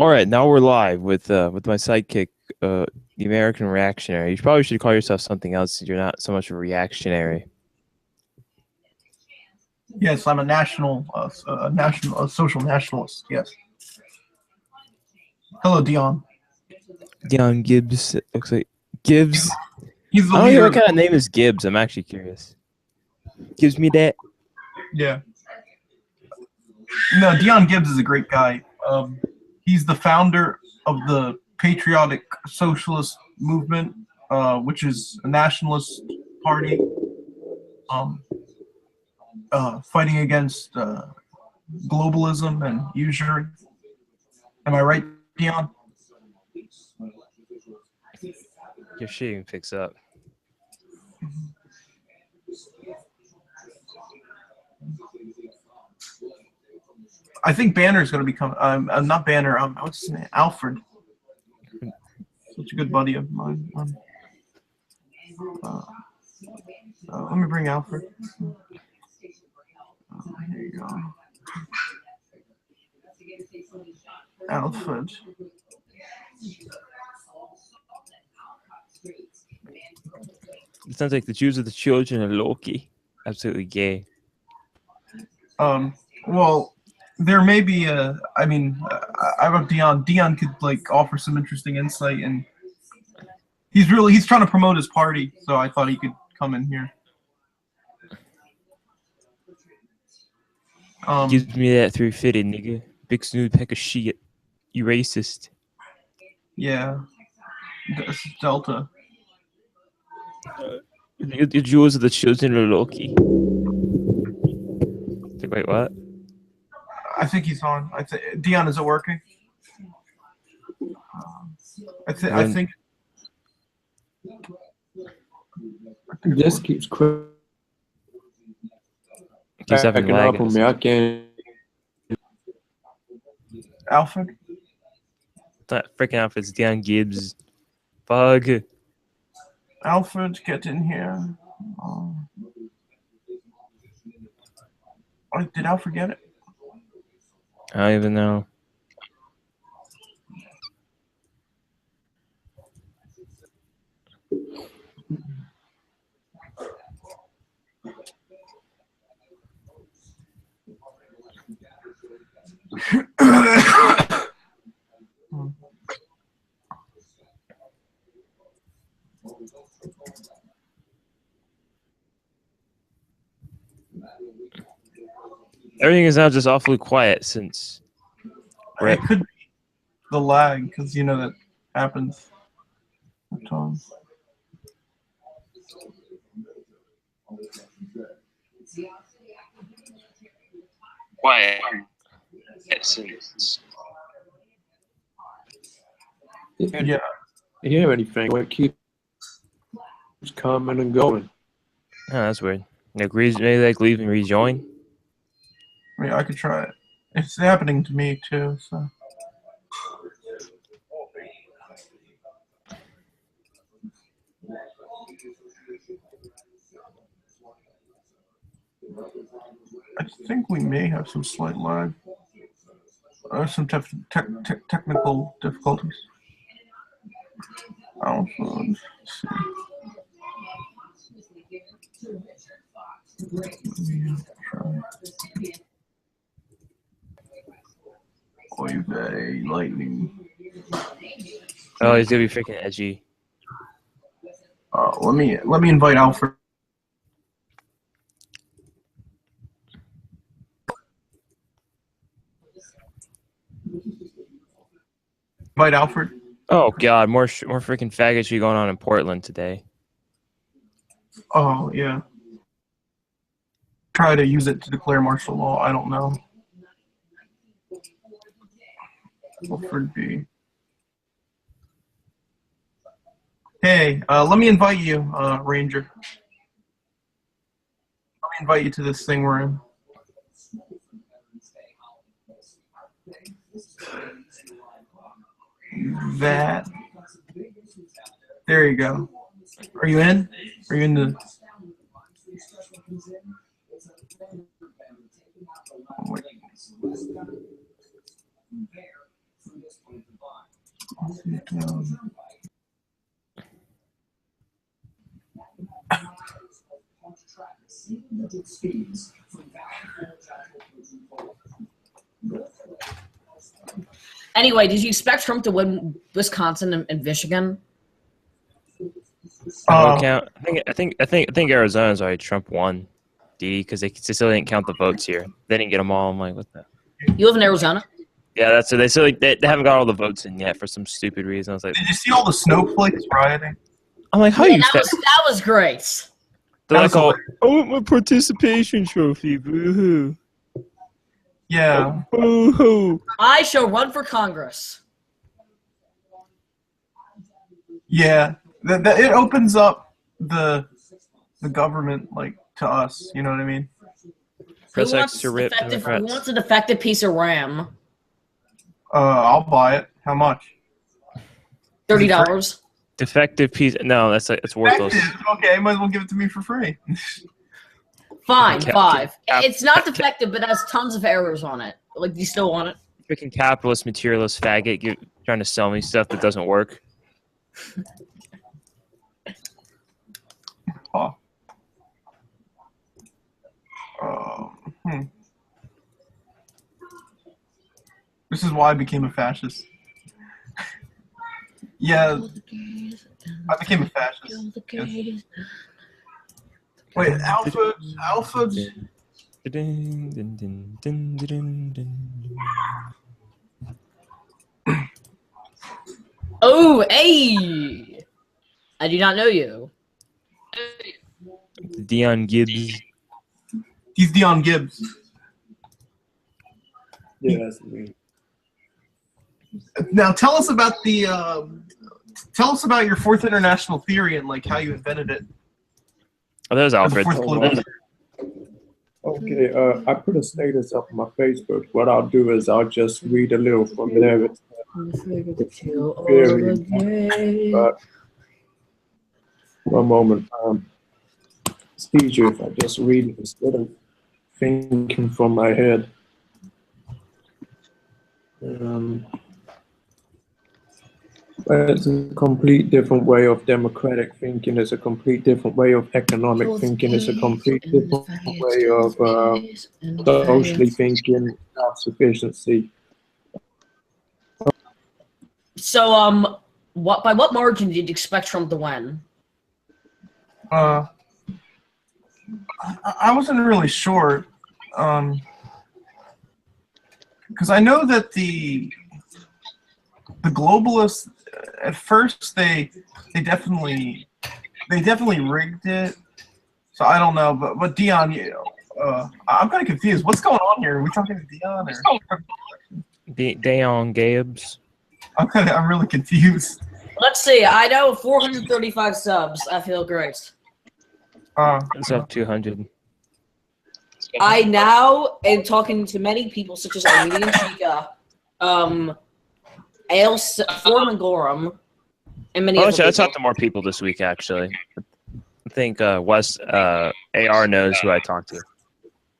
All right, now we're live with my sidekick, the American reactionary. You probably should call yourself something else since you're not so much a reactionary. Yes, I'm a social nationalist. Yes. Hello, Dion. Dion Gibbs, it looks like Gibbs. He's the I don't know leader. what kind of name is Gibbs. I'm actually curious. Gives me that. Yeah. No, Dion Gibbs is a great guy. He's the founder of the Patriotic Socialist Movement, which is a nationalist party fighting against globalism and usury. Am I right, Dion? Your shit even picks up. I think Banner's going to become. Not Banner. What's his name? Alfred. Such a good buddy of mine. Let me bring Alfred. Here you go. Alfred. It sounds like the Jews are the children of Loki. Absolutely gay. Well, there may be a. I mean, I wrote Dion. Dion could like offer some interesting insight, and he's trying to promote his party, so I thought he could come in here. Gives me that 350, nigga. Big snoot peck of shit. You racist. Yeah. This is Delta. The Jews are the children of Loki. Wait, what? I think he's on. Dion, is it working? I think. This keeps He's having lag. up on me. I can't. Alfred? That freaking Alfred's Dion Gibbs. Bug. Alfred, get in here. Did Alfred get it? I don't even know. Everything is now just awfully quiet since. It could be the lag, because you know that happens at times. Quiet since. Yeah. Hear anything? It keeps coming and going. Oh, that's weird. Like, maybe like leave and rejoin. I mean, I could try it. It's happening to me too, so. I think we may have some slight lag. Some technical difficulties. Let's see. Oy vey, lightning. Oh, he's gonna be freaking edgy. Let me invite Alfred. Invite Alfred. Oh god, more freaking faggotry going on in Portland today. Oh yeah. Try to use it to declare martial law. I don't know. Alfred B. Hey, let me invite you, Ranger. Let me invite you to this thing we're in. That. There you go. Are you in? Are you in the? Oh, wait. Anyway, did you expect Trump to win Wisconsin and Michigan? Count. I think Arizona's already Trump won, because they still didn't count the votes here. They didn't get them all. I'm like, what the? You live in Arizona? Yeah, that's it. They still they haven't got all the votes in yet for some stupid reason. I was like, Did you see all the snowflakes rioting? I'm like, how Yeah, you? that was great. They're That like, was I want my participation trophy. Boo-hoo. Yeah. Boo-hoo. I shall run for Congress. Yeah. It opens up the government like to us. You know what I mean? Press Who X wants, to rip who wants a defective piece of RAM? I'll buy it. How much? $30. Defective piece. No, that's worthless. Effective. Okay, might as well give it to me for free. Fine, Cap- 5. cap- It's not defective, but it has tons of errors on it. Like, do you still want it? Freaking capitalist, materialist faggot trying to sell me stuff that doesn't work. Oh. This is why I became a fascist. Yeah, I became a fascist. Yes. Wait, Alpha. Oh, hey! I do not know you. Dion Gibbs. He's Dion Gibbs. Yeah, that's me. Now tell us about the. Tell us about your fourth international theory and like how you invented it. Oh, there's Alfred. Fourth political. Okay, I put a status up on my Facebook. What I'll do is I'll just read a little from there. It's very, one moment. It's easier if I just read it instead of thinking from my head. It's a complete different way of democratic thinking. It's a complete different way of economic thinking. It's a complete different way of socially thinking, self-sufficiency. So, by what margin did you expect Trump to win? I wasn't really sure, because I know that the globalists at first they definitely rigged it. So I don't know, but Dion, I'm kind of confused. What's going on here? Are we talking to Dion or Dion Gibbs? I'm really confused. Let's see. I know 435 subs. I feel great. It's up 200. I now am talking to many people such as Armenian Chica, Foreman Gorham, and many other I people. talked to more people this week, actually. I think Wes AR knows who I talked to.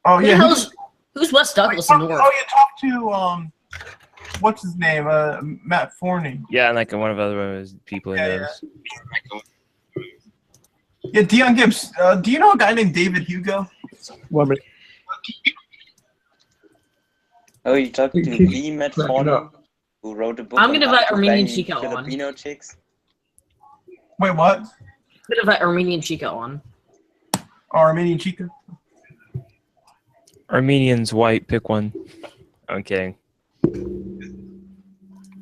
Oh yeah. Who's Wes Douglas in North? Oh, you talked to what's his name? Matt Forney. Yeah, and like one of other people he knows. Yeah, Dion Gibbs. Do you know a guy named David Hugo? One minute. Oh, you talking to the Matt Forney, who wrote a book I'm gonna on invite how to Armenian bang Chica on. Filipino chicks? Wait, what? I'm gonna invite Armenian Chica on. Oh, Armenian Chica. Armenians white, pick one. I'm kidding.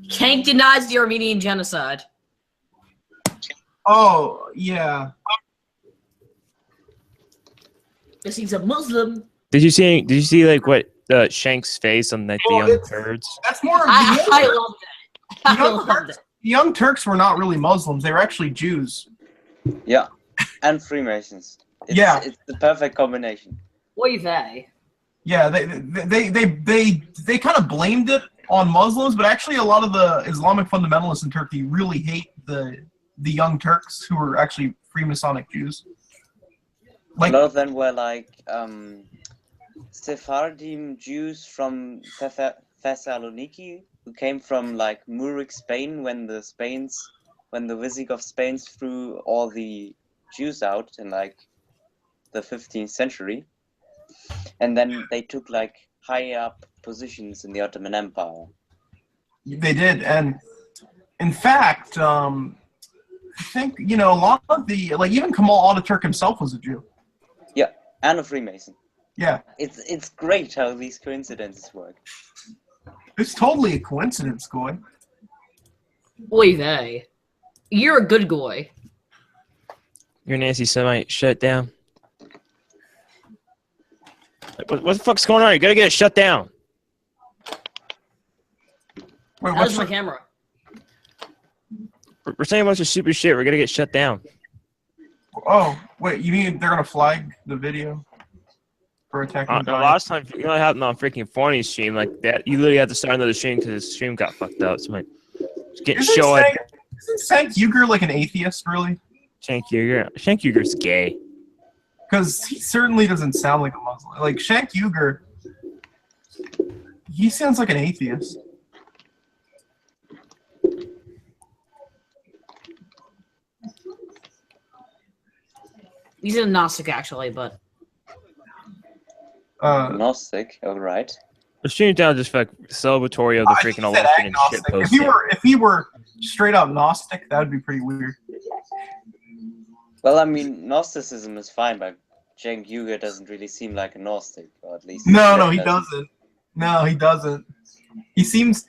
Kank denies the Armenian genocide. Oh, yeah. Because he's a Muslim. Did you see like what Shank's face on like the Well, Young Turds? That's more of I love that. I love that. The Young Turks were not really Muslims. They were actually Jews. Yeah, and Freemasons. It's the perfect combination. Oy vey. Yeah, they kind of blamed it on Muslims, but actually a lot of the Islamic fundamentalists in Turkey really hate the Young Turks, who were actually Freemasonic Jews. Like, a lot of them were like Sephardim Jews from Thessaloniki, who came from like Murik, Spain, when the Visigoth Spain threw all the Jews out in like the 15th century, and then they took like high up positions in the Ottoman Empire. They did, and in fact, I think a lot of the even Kemal Ataturk himself was a Jew. Yeah, and a Freemason. Yeah, it's great how these coincidences work. It's totally a coincidence, Goy. Oy vey. You're a good boy. You're an anti-Semite. Shut it down. What the fuck's going on? You gotta get it shut down. Wait, How's my camera? We're saying a bunch of stupid shit. We're gonna get shut down. Oh, wait, you mean they're gonna flag the video for attacking? The last time, you know what happened on freaking Forney's stream like that? You literally had to start another stream because his stream got fucked up. So it's getting showed. Isn't Sank Uger like an atheist, really? Shank Uger's gay. Because he certainly doesn't sound like a Muslim. Like Shank Uger, he sounds like an atheist. He's a Gnostic, actually, but... Gnostic, alright. The stream down just like celebratory of the freaking election and shit post. If he were straight up Gnostic, that would be pretty weird. Well, I mean, Gnosticism is fine, but Cenk Uygur doesn't really seem like a Gnostic, or at least... No, he doesn't. No, he doesn't. He seems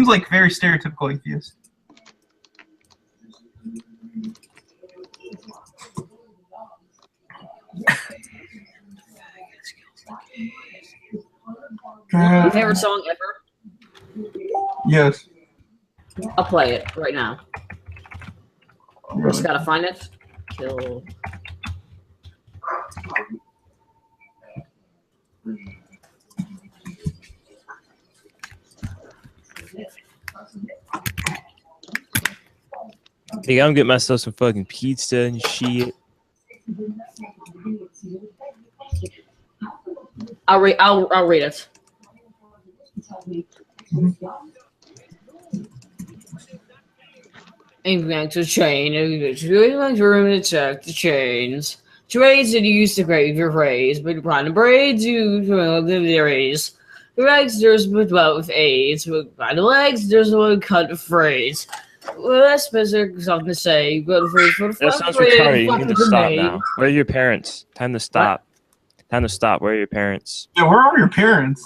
like very stereotypical atheist. Your favorite song ever? Yes. I'll play it right now. Just gotta find it. Kill. Hey, I'm getting myself some fucking pizza and shit. I'll read it. Impact the chain. Room to check the chains. Trades that use to grave your phrase, but prime the braids you the raise. The legs there's but well with AIDS, but by the legs there's one cut the phrase. Well, that's specific something to say, but for that sounds retarded. You need to stop now. Where are your parents? Time to stop. What? Time to stop. Where are your parents? Yeah, where are your parents?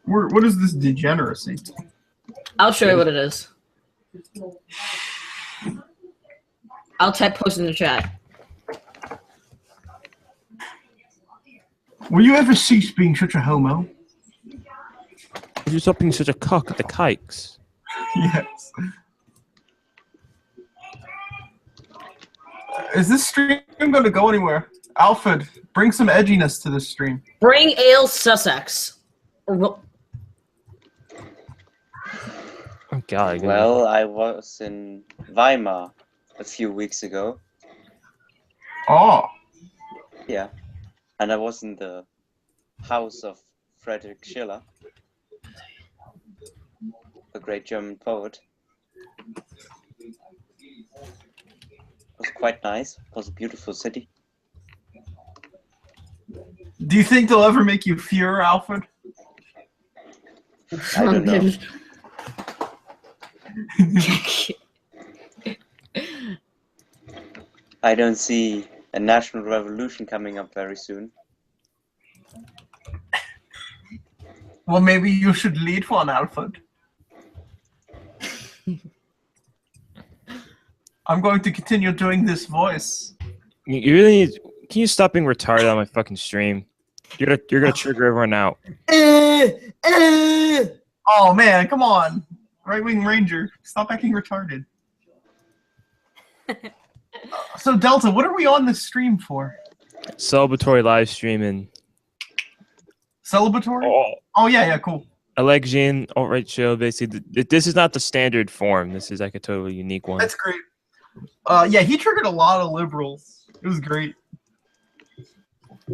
What is this degeneracy? I'll show you what it is. I'll post in the chat. Will you ever cease being such a homo? You stop being such a cock at the kikes. Yes. Is this stream going to go anywhere? Alfred, bring some edginess to this stream. Bring Ale Sussex. Oh God. Well, I was in Weimar a few weeks ago. Oh. Yeah. And I was in the house of Friedrich Schiller, the great German poet. It was quite nice. It was a beautiful city. Do you think they'll ever make you fear, Alfred? I don't know. I don't see a national revolution coming up very soon. Well, maybe you should lead one, Alfred. I'm going to continue doing this voice. You really need. Can you stop being retarded on my fucking stream? You're gonna trigger everyone out. Oh man, come on, right-wing ranger, stop acting retarded. So Delta, what are we on this stream for? Celebratory live streaming. Celebratory? Oh yeah, cool. Election, alt-right show. Basically, this is not the standard form. This is like a totally unique one. That's great. Yeah, he triggered a lot of liberals. It was great.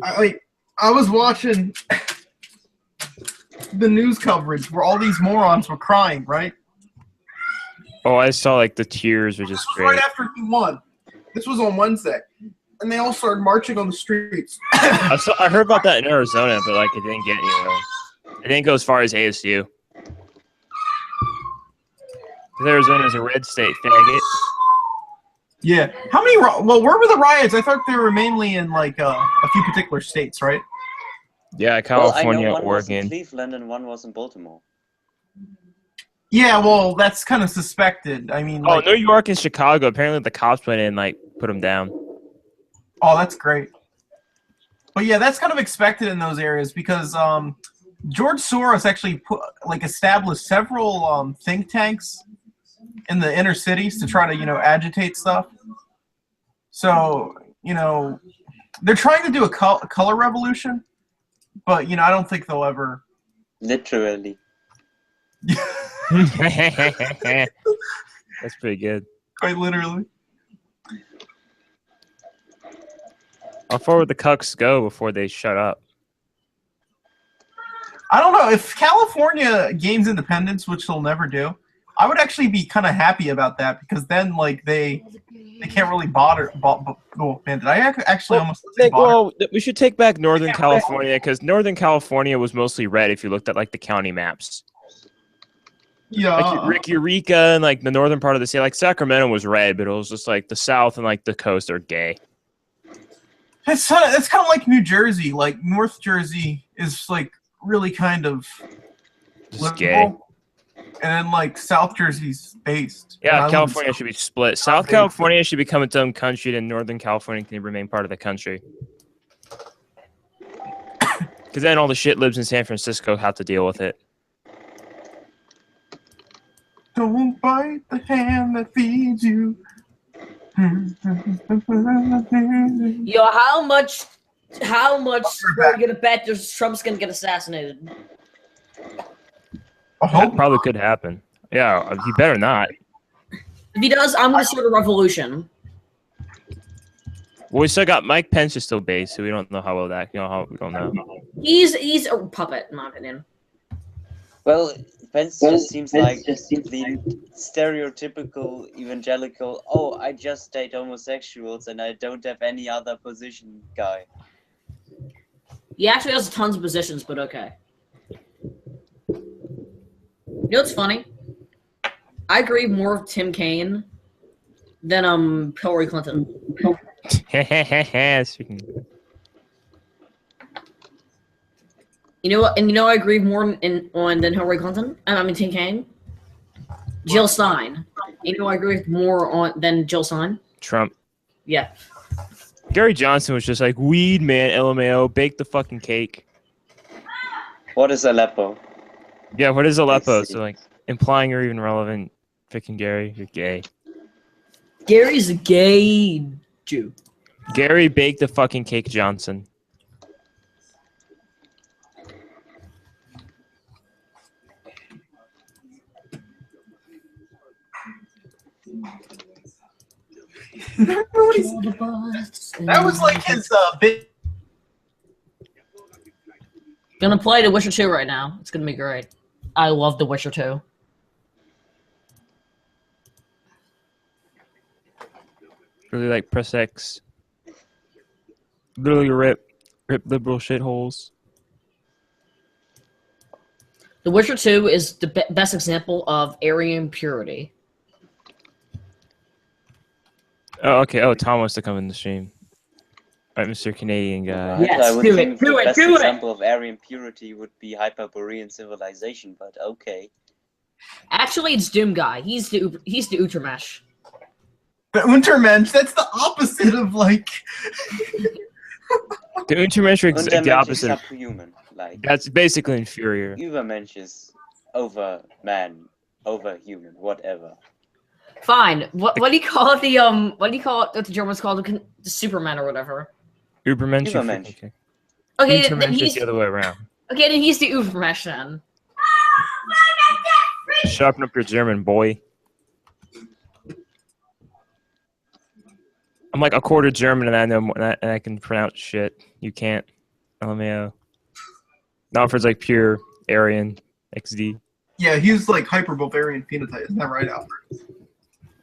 I was watching watched the news coverage where all these morons were crying, right? Oh, I saw like the tears were just Right great. after he won. This was on Wednesday. And they all started marching on the streets. I heard about that in Arizona, but like it didn't get anywhere. It didn't go as far as ASU. Because Arizona's a red state, faggot. Yeah. How many? Well, where were the riots? I thought they were mainly in like a few particular states, right? Yeah, Well, I California, know one was in Oregon. Cleveland and one was in Baltimore. Yeah. Well, that's kind of suspected. I mean, Oh, like, New York and Chicago. Apparently, the cops went in and like put them down. oh, that's great. But yeah, that's kind of expected in those areas because George Soros actually established several think tanks in the inner cities to try to agitate stuff. So they're trying to do a color revolution, but I don't think they'll ever. Literally. That's pretty good. Quite literally. How far would the cucks go before they shut up? I don't know if California gains independence, which they'll never do. I would actually be kind of happy about that because then like they can't really bother. Oh man, did I actually almost say bother? Well, we should take back Northern California because Northern California was mostly red if you looked at like the county maps. Yeah. Like Eureka and like the northern part of the state, like Sacramento was red, but it was just like the south and like the coast are gay. It's kind of like New Jersey. Like North Jersey is like really kind of Just liberal, gay. and then like South Jersey's based. And I Yeah, live in California South- should be split. South California should become its own country, and Northern California can remain part of the country. Because then all the shit lives in San Francisco have to deal with it. Don't bite the hand that feeds you. Yo, how much we're gonna bet Trump's gonna get assassinated? I That hope. probably could happen. Yeah, he better not. If he does, I'm gonna start a revolution. Well, we still got Mike Pence is still based, so we don't know how well that. We don't know. He's a puppet, in my opinion. Well, Pence just seems like the stereotypical evangelical, oh, I just date homosexuals and I don't have any other position guy. He actually has tons of positions, but okay. You know what's funny? I agree more with Tim Kaine than Hillary Clinton. Speaking. You know what? And you know I agree more on than Hillary Clinton. I mean Tim Kaine. Jill Stein. You know I agree with more on than Jill Stein. Trump. Yeah. Gary Johnson was just like, weed, man, LMAO, bake the fucking cake. What is Aleppo? Yeah, what is Aleppo? see. So, like, implying you're even relevant, freaking Gary, you're gay. Gary's a gay Jew. Gary, bake the fucking cake, Johnson. That was like his big. Gonna play The Witcher 2 right now. It's gonna be great. I love The Witcher 2. Really like press X. Literally rip liberal shitholes. The Witcher 2 is the best example of Aryan purity. Oh, okay. Oh, Tom wants to come in the stream. All right, Mr. Canadian guy. Right? Yes, I would do think it, do the it, best do it. example of Aryan purity would be Hyperborean civilization, but okay. Actually, it's Doom Guy. He's the Utremesh. The Untermensch, that's the opposite of like. The Untermensch is like the Untermensch is opposite. subhuman. Like, That's basically inferior. Übermensch is over man, over human, whatever. Fine. What do you call it? What do you call it? What the Germans call the Superman or whatever? Ubermensch. Übermensch. Okay. Okay, then Untermensch is he's the other way around. the Ubermensch then. Sharpen up your German, boy. I'm like a quarter German, and I know more, and I can pronounce shit. You can't. LMAO. Not for it's like pure Aryan XD. Yeah, he's like hyper Bavarian phenotype. Isn't that right, Alfred?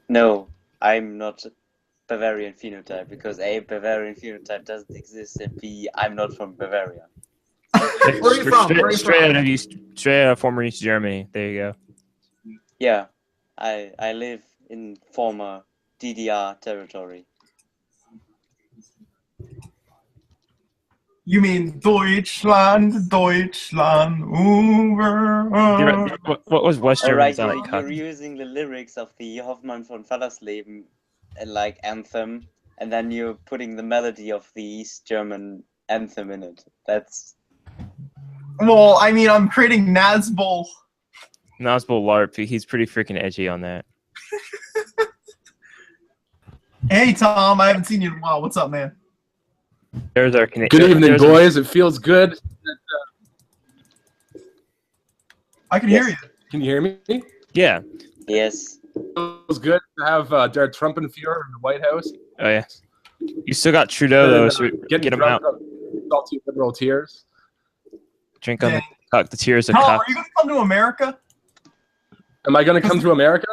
No, I'm not Bavarian phenotype because A, Bavarian phenotype doesn't exist, and B, I'm not from Bavaria. Where are you from? Where are you from? Straight out of former East Germany. There you go. Yeah, I live in former DDR territory. You mean Deutschland, Deutschland, over. What was West Germany? Alright, Sound like you're using the lyrics of the Hoffmann von Fallersleben like anthem, and then you're putting the melody of the East German anthem in it. That's Well, I mean, I'm creating Nazbol. Nazbol LARP. He's pretty freaking edgy on that. Hey, Tom, I haven't seen you in a while. What's up, man? There's our Good evening, boys. It feels good. I can hear you. Can you hear me? Yeah. yes. It feels good to have Der Trumpenführer in the White House. Oh yeah. You still got Trudeau though, so get him out. Salty liberal tears. Drink on the tears of Tom, cock. are you going to come to America? Am I going to come to America?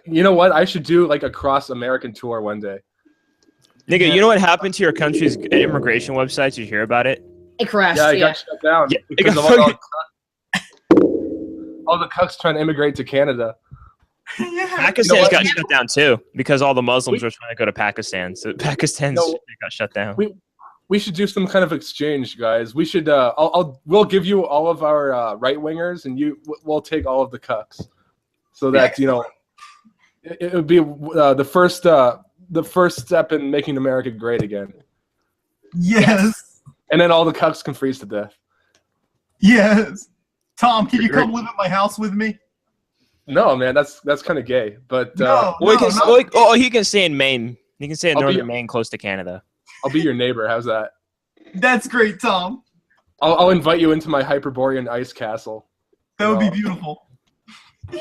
You know what? I should do like a cross-American tour one day. Nigga, you know what happened to your country's immigration website? Did you hear about it? It crashed. Yeah, it got shut down Yeah, because of all the cucks trying to immigrate to Canada. Yeah. Pakistan's got shut down too because all the Muslims were trying to go to Pakistan. So Pakistan's got shut down. We should do some kind of exchange, guys. We should. We'll give you all of our right wingers, and we'll take all of the cucks, so that it would be the first step in making America great again. Yes. And then all the cucks can freeze to death. Yes. Tom, can you come live at my house with me? No, man, that's kind of gay. But he can stay in Maine. He can stay in northern Maine, close to Canada. I'll be your neighbor. How's that? That's great, Tom. I'll invite you into my Hyperborean ice castle. That would be beautiful. You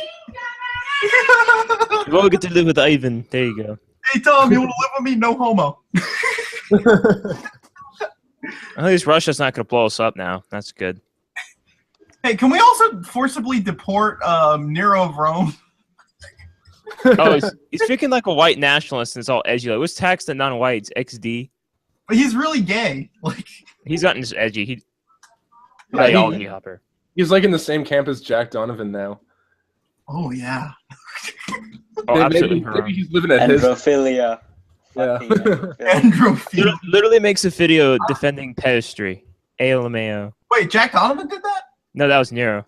all get to live with Ivan. There you go. Hey, Tom, you want to live with me? No homo. At least Russia's not going to blow us up now. That's good. Hey, can we also forcibly deport Nero of Rome? Oh, he's freaking like a white nationalist and it's all edgy. Like, what's tax the non-whites? XD. But he's really gay. Like he's gotten just edgy. Hopper. He's like in the same camp as Jack Donovan now. Oh yeah. Oh, absolutely. Maybe he's living at his. Androphilia. Yeah. Androphilia. Literally makes a video defending pedestry. ALMAO. Wait, Jack Donovan did that? No, that was Nero.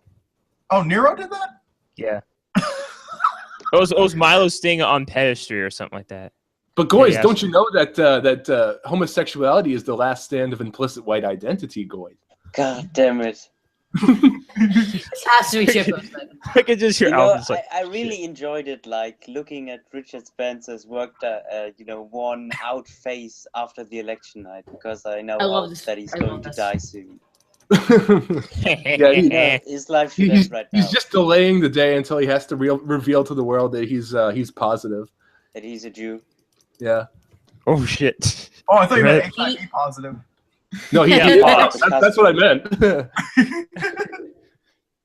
Oh, Nero did that? Yeah. It was Milo Sting on pedestry or something like that. But Goys, don't you know that homosexuality is the last stand of implicit white identity, Goys? God damn it. This has to be Chippo. I could just hear Alvin's like, I really enjoyed it, like looking at Richard Spencer's work that one out face after the election night, because I know that he's going to die soon. His life should end right now. He's just delaying the day until he has to reveal to the world that he's positive. That he's a Jew. Yeah. oh shit. Oh, I thought you meant HIV positive. No, that's what I meant.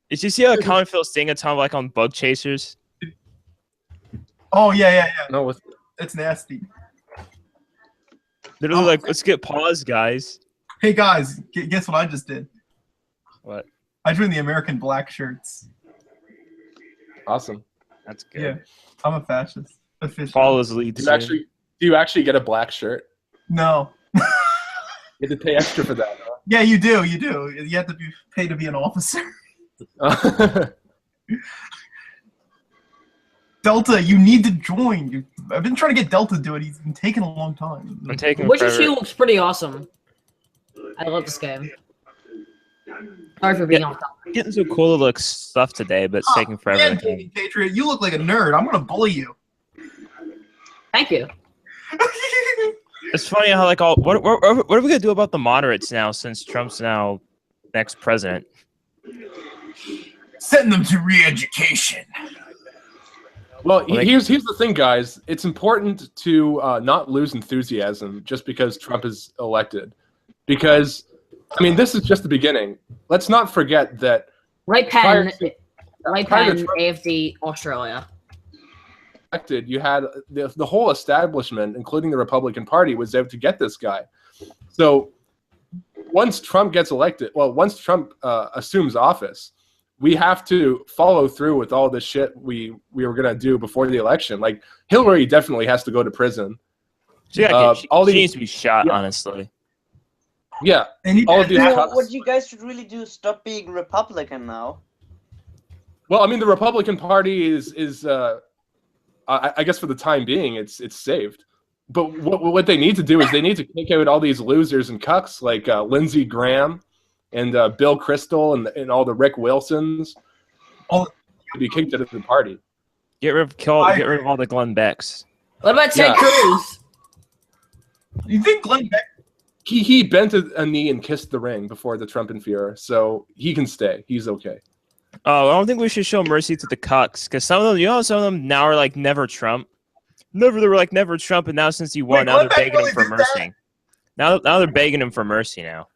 Did you see how Colin Phil Sting a ton like on Bug Chasers? Oh yeah. No, it's nasty. Literally like, let's get pause, guys. Hey guys, guess what I just did? What? I joined the American Black Shirts. Awesome. That's good. Yeah, I'm a fascist. Officially. Follows lead. Do you actually get a black shirt? No. You have to pay extra for that, huh? Yeah, you do. You do. You have to be paid to be an officer. Delta, you need to join. I've been trying to get Delta to do it. He's been taking a long time. I'm taking Witcher 2 looks pretty awesome. I love this game. Sorry for being off topic. Getting some cool look stuff today, but it's taking forever. Man, Patriot, you look like a nerd. I'm gonna bully you. Thank you. It's funny how like what are we gonna do about the moderates now since Trump's now next president? Send them to re-education. Well, here's the thing, guys. It's important to not lose enthusiasm just because Trump is elected. Because, I mean, this is just the beginning. Let's not forget that Right Prior pen, right prior to pen, Trump- AFD, Australia. elected, you had the whole establishment, including the Republican Party, was out to get this guy. So once Trump gets elected, well, once Trump assumes office, we have to follow through with all this shit we were gonna do before the election. Like Hillary definitely has to go to prison. She needs to be shot, Yeah. honestly. Yeah, And all of these You know, cucks. what you guys should really do is stop being Republican now. Well, I mean, the Republican Party is I guess for the time being, it's saved. But what they need to do is they need to kick out all these losers and cucks like Lindsey Graham and Bill Kristol and all the Rick Wilsons. All- to be kicked out of the party. Get rid of all the Glenn Becks. What about Ted Yeah. Cruz? You think Glenn Beck? He bent a knee and kissed the ring before the Trump and Fuhrer, so he can stay. He's okay. Oh, I don't think we should show mercy to the cucks, because some of them, some of them now are like never Trump. They were like never Trump, and now since he won, Wait, now they're Glenn Beck begging him really for did mercy. Now they're begging him for mercy now.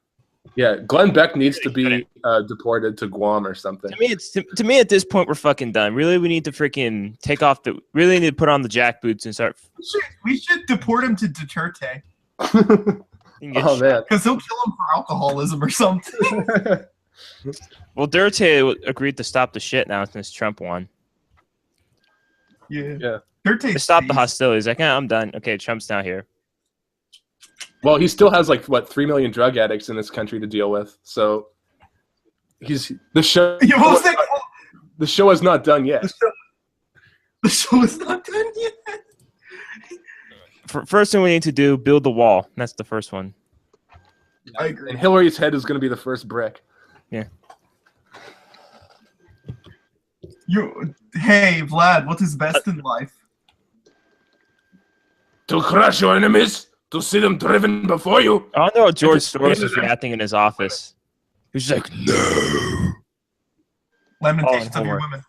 Yeah, Glenn Beck needs to be deported to Guam or something. To me, at this point, we're fucking done. Really, we need to freaking take off the. Really need to put on the jackboots and start. We should deport him to Duterte Oh man. because he'll kill him for alcoholism or something. Well, Duterte agreed to stop the shit now since Trump won. Yeah. Duterte. To stop the hostilities. Like, I'm done. Okay, Trump's now here. Well, he still has like 3 million drug addicts in this country to deal with. So the show. Yeah, what was that? The show is not done yet. The show is not done yet. First thing we need to do, build the wall. That's the first one. I agree. And Hillary's head is going to be the first brick. Yeah. Hey, Vlad, what is best in life? To crush your enemies, to see them driven before you. I don't know how George Just Soros is handed him- reacting in his office. He's just like, no. Lamentations of your homework. women.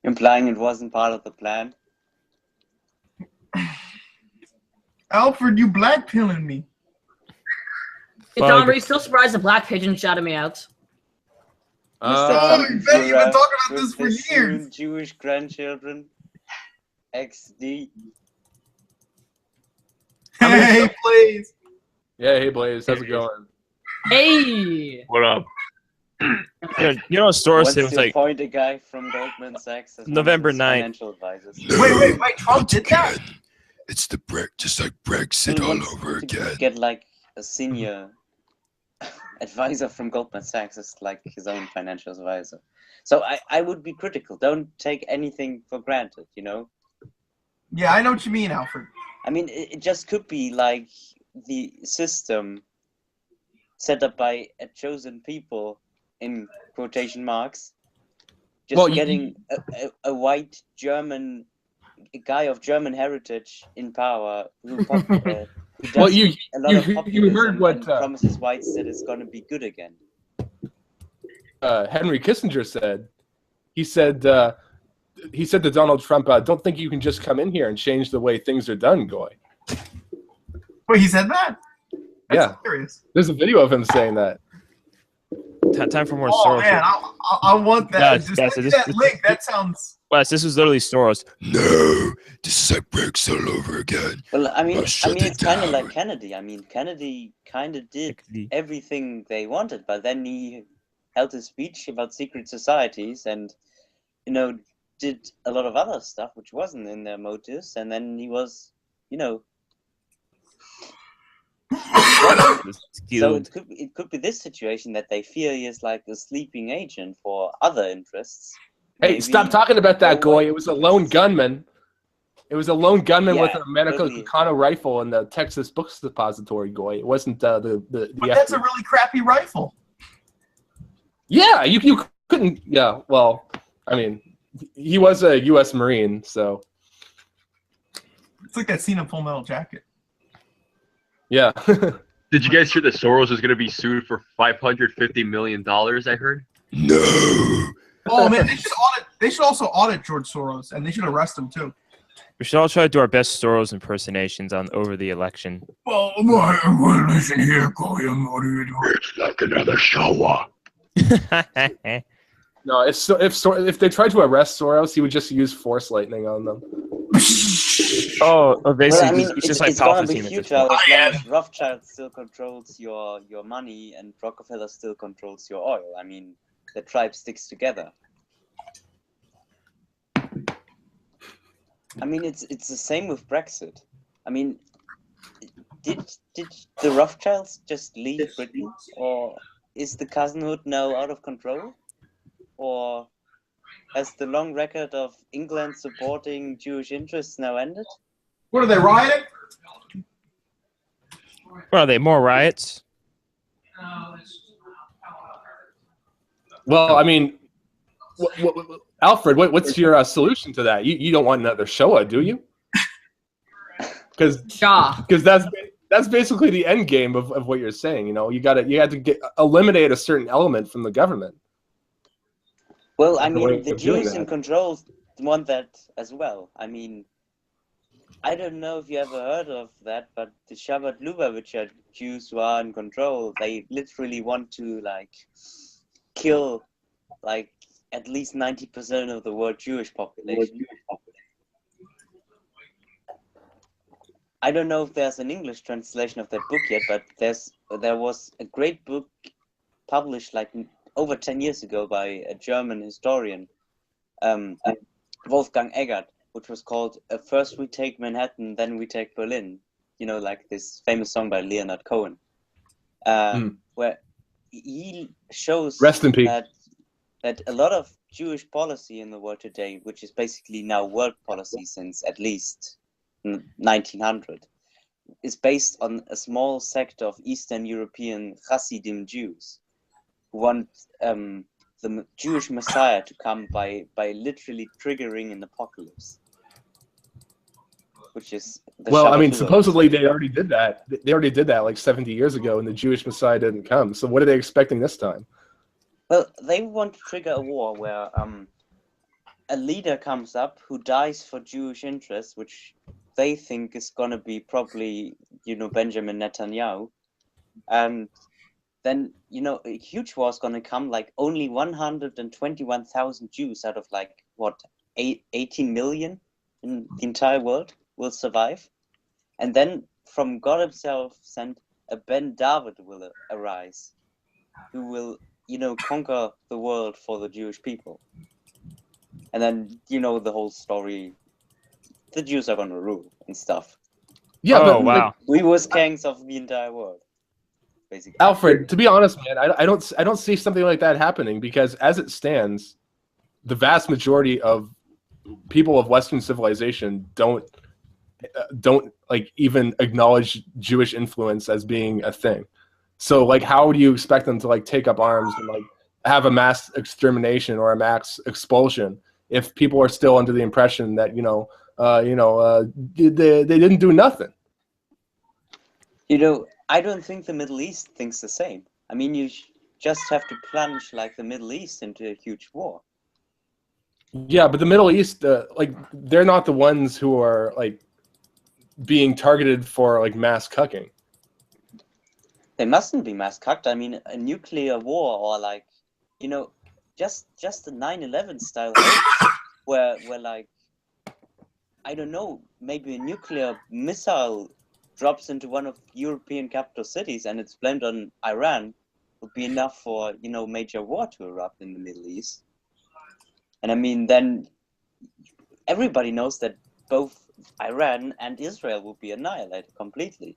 Implying it wasn't part of the plan. Alfred, you blackpilling me. Hey, Tom, are you still surprised the black pigeon shouted me out? Oh, you've been talking about this for with the years. soon Jewish grandchildren. XD. Hey, please. Yeah, hey Blaze, how's it going? Hey! What up? Soros Once said was you like, appoint a guy from Goldman Sachs as one of November his 9th. financial advisors. Wait, Trump did that? It's the just like Brexit He all wants over to again. Get like a senior advisor from Goldman Sachs as like his own financial advisor. So I would be critical. Don't take anything for granted, you know? Yeah, I know what you mean, Alfred. I mean, it just could be like the system set up by a chosen people, in quotation marks, just Well, getting a white German, a guy of German heritage in power who, who does Well, a lot of you populism heard what and promises whites that it's going to be good again. Henry Kissinger said. He said to Donald Trump, "Don't think you can just come in here and change the way things are done, Goy." Wait, he said that? That's Yeah. serious. There's a video of him saying that. time for more Oh Soros. man, I want that. Guys, Just guys, send me this- that link. That sounds. Wes, this was literally Soros. No, this is like Brexit all over again. Well, I mean, shut it it's kind of down. like Kennedy. I mean, Kennedy kind of did Kennedy. everything they wanted, but then he held a speech about secret societies and, you know, did a lot of other stuff which wasn't in their motives, and then he was, you know. So it could be this situation that they fear he is like a sleeping agent for other interests. Hey, Maybe- stop talking about that, Goy. It was a lone gunman. It was a lone gunman with Yeah, a medical totally. Kano rifle in the Texas Books Depository, Goy. It wasn't the But that's a really crappy rifle. Yeah, you couldn't. Yeah, well, I mean, he was a U.S. Marine, so It's like that scene in Full Metal Jacket. yeah. Did you guys hear that Soros is going to be sued for $550 million? I heard. No. Oh man, they should audit. They should also audit George Soros, and they should arrest him too. We should all try to do our best Soros impersonations over the election. Well, listen here, Goyim. What are you doing? It's like another shower. No, No, if they tried to arrest Soros, he would just use force lightning on them. Oh, Well, basically, I mean, it's just it's like gonna be Palpatine at this futile point. as long as Rothschild still controls your money and Rockefeller still controls your oil. I mean, the tribe sticks together. I mean, it's the same with Brexit. I mean, did the Rothschilds just leave Britain, or is the cousinhood now out of control, or has the long record of England supporting Jewish interests now ended? What are they rioting? Well, are they more riots? Well, I mean, Alfred, what's your solution to that? You don't want another Shoah, do you? Because that's basically the end game of what you're saying. You know, you had to eliminate a certain element from the government. Well, I mean, the Jews in control want that as well. I mean, I don't know if you ever heard of that, but the Shabbat Lubavitcher Jews who are in control, they literally want to like kill like at least 90% of the world Jewish population. I don't know if there's an English translation of that book yet, but there was a great book published like over 10 years ago by a German historian, Wolfgang Eggert, which was called First We Take Manhattan, Then We Take Berlin. You know, like this famous song by Leonard Cohen, where he shows Rest in peace. that a lot of Jewish policy in the world today, which is basically now world policy since at least 1900, is based on a small sect of Eastern European Hasidim Jews who want the Jewish Messiah to come by literally triggering an apocalypse. Which is well, I mean, supposedly they already did that. They already did that like 70 years ago, and the Jewish Messiah didn't come. So what are they expecting this time? Well, they want to trigger a war where a leader comes up who dies for Jewish interests, which they think is going to be probably, Benjamin Netanyahu. And then, a huge war is going to come, like only 121,000 Jews out of like, 18 million in the entire world will survive. And then from God himself sent a Ben David will arise, who will, conquer the world for the Jewish people. And then, the whole story, the Jews are going to rule and stuff. Yeah, wow. We was kings of the entire world, basically. Alfred, to be honest, man, I don't see something like that happening, because as it stands, the vast majority of people of Western civilization don't like even acknowledge Jewish influence as being a thing. So like, how do you expect them to like take up arms and like have a mass extermination or a mass expulsion if people are still under the impression that they didn't do nothing? I don't think the Middle East thinks the same. I mean, you just have to plunge like the Middle East into a huge war. Yeah, but the Middle East, like, they're not the ones who are like being targeted for like mass cucking. They mustn't be mass cucked. I mean, a nuclear war or like, just the 9/11 style hoax where like, I don't know, maybe a nuclear missile drops into one of European capital cities and it's blamed on Iran would be enough for, major war to erupt in the Middle East. And I mean, then everybody knows that both Iran and Israel will be annihilated completely.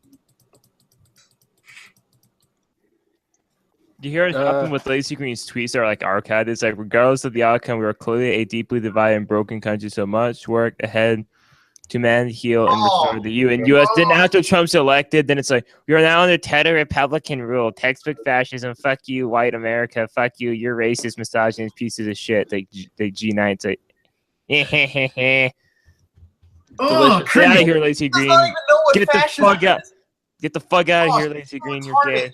Do you hear what happened with Lazy Green's tweets that are like archived? It's like, regardless of the outcome, we are clearly a deeply divided and broken country, so much work ahead to man, heal, and restore the U.S. Then after Trump's elected, then it's like, we are now under tighter Republican rule, textbook fascism, fuck you, white America, fuck you, you're racist, misogynist, pieces of shit. Like G9, it's like, Get out of here, Lazy Green. Get the fuck out. Get the fuck out of here, Lazy Green, you're gay.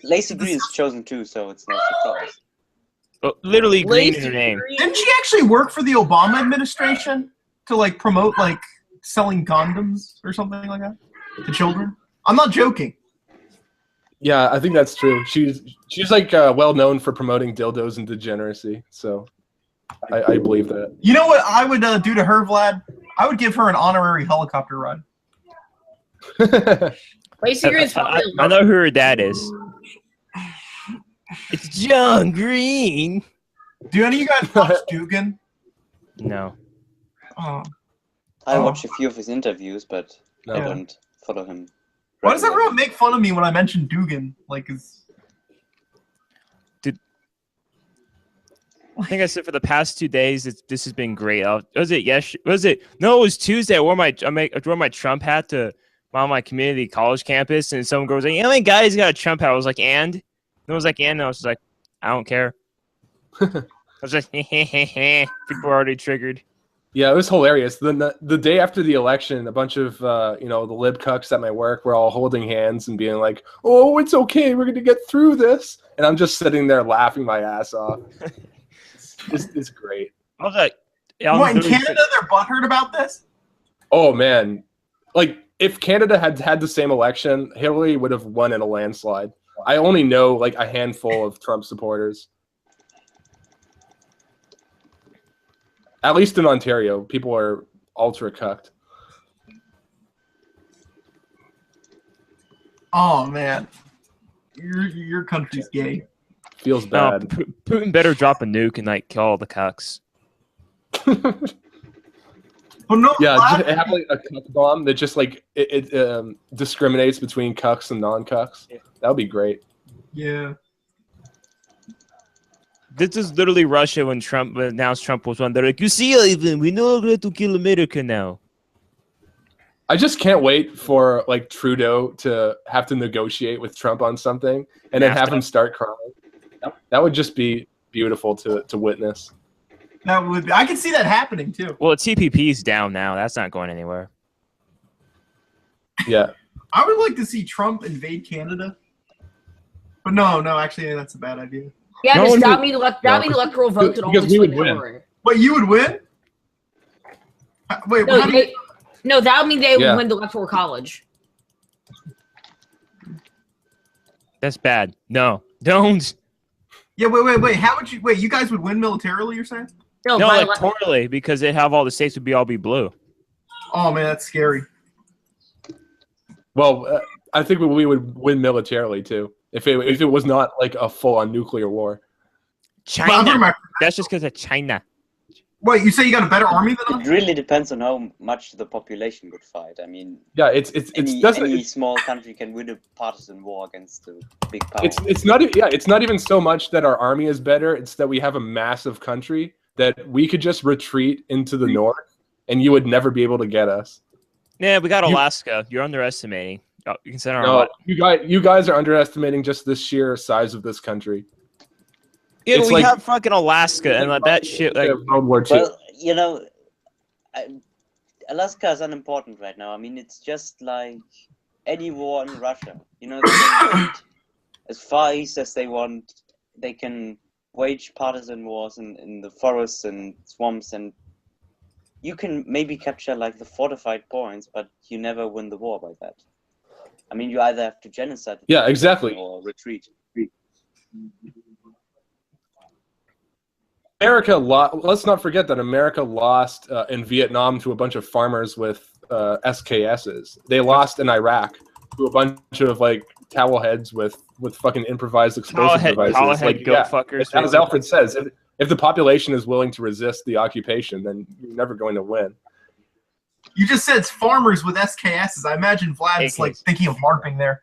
Lazy Green is chosen too, so it's no surprise. Oh, literally green in her name. Didn't she actually work for the Obama administration to like promote like selling condoms or something like that to children? I'm not joking. Yeah, I think that's true. She's like well known for promoting dildos and degeneracy. So I believe that. You know what I would do to her, Vlad? I would give her an honorary helicopter ride. Wait, secrets I know who her dad is. It's John Green. Do any of you guys watch Dugan? No. Oh. I watch a few of his interviews, but I Yeah. don't follow him. Why does regularly. everyone make fun of me when I mention Dugan? Like, I think I said for the past 2 days, this has been great. Was it yes? Was it? No, it was Tuesday. I wore my Trump hat to my community college campus, and some girl was like, "Yeah, my guy's got a Trump hat." I was like, "And?" I was like, "And?" I was like, "I don't care." I was like, people are already triggered. Yeah, it was hilarious. The day after the election, a bunch of the lib cucks at my work were all holding hands and being like, "Oh, it's okay, we're gonna get through this," and I'm just sitting there laughing my ass off. It's great. I was like, what, in Canada they're butthurt about this? Oh man, like if Canada had the same election, Hillary would have won in a landslide. I only know like a handful of Trump supporters. At least in Ontario, people are ultra cucked. Oh man, your country's gay. Feels No, bad. Putin better drop a nuke and like kill all the cucks. But no, Yeah, Vlad, have like a cuck bomb that just like it discriminates between cucks and non-cucks. That would be great. yeah. This is literally Russia when Trump announced Trump was one. They're like, "You see, Ivan, we know how to kill America now." I just can't wait for like Trudeau to have to negotiate with Trump on something and then have him start crying. That would just be beautiful to witness. That would. I can see that happening too. Well, TPP's down now. That's not going anywhere. Yeah. I would like to see Trump invade Canada. But no, actually, that's a bad idea. Yeah, No just one that would- mean the electoral vote could because almost we would win win. Hillary. But you would win? Wait, No, how do you, no, that would mean they Yeah. would win the electoral college. That's bad. No, don't. yeah, wait. How would you? Wait, you guys would win militarily? You're saying? No, by electorally, because they have all the states would all be blue. Oh man, that's scary. Well, I think we would win militarily too if it was not like a full-on nuclear war. Well, I'm talking China. about- That's just because of China. Wait, you say you got a better army than It us? really depends on how much the population would fight. I mean, Yeah, it's any small country can win a partisan war against a big power. it's not even so much that our army is better. It's that we have a massive country that we could just retreat into the north, and you would never be able to get us. Yeah, we got Alaska. You're underestimating. Oh, you can send our. No, you guys are underestimating just the sheer size of this country. Yeah, it's we like- have fucking Alaska and like that shit. Like, World War II. Well, Alaska is unimportant right now. I mean, it's just like any war in Russia. They can wait as far east as they want. They can wage partisan wars in the forests and swamps, and you can maybe capture like the fortified points, but you never win the war by that. I mean, you either have to genocide the Yeah, population exactly. or retreat. Let's not forget that America lost in Vietnam to a bunch of farmers with SKSs. They lost in Iraq to a bunch of like towel heads with fucking improvised explosive devices. Goat fuckers. As Alfred says, if the population is willing to resist the occupation, then you're never going to win. You just said it's farmers with SKSs. I imagine Vlad's AKs. like thinking of LARPing there.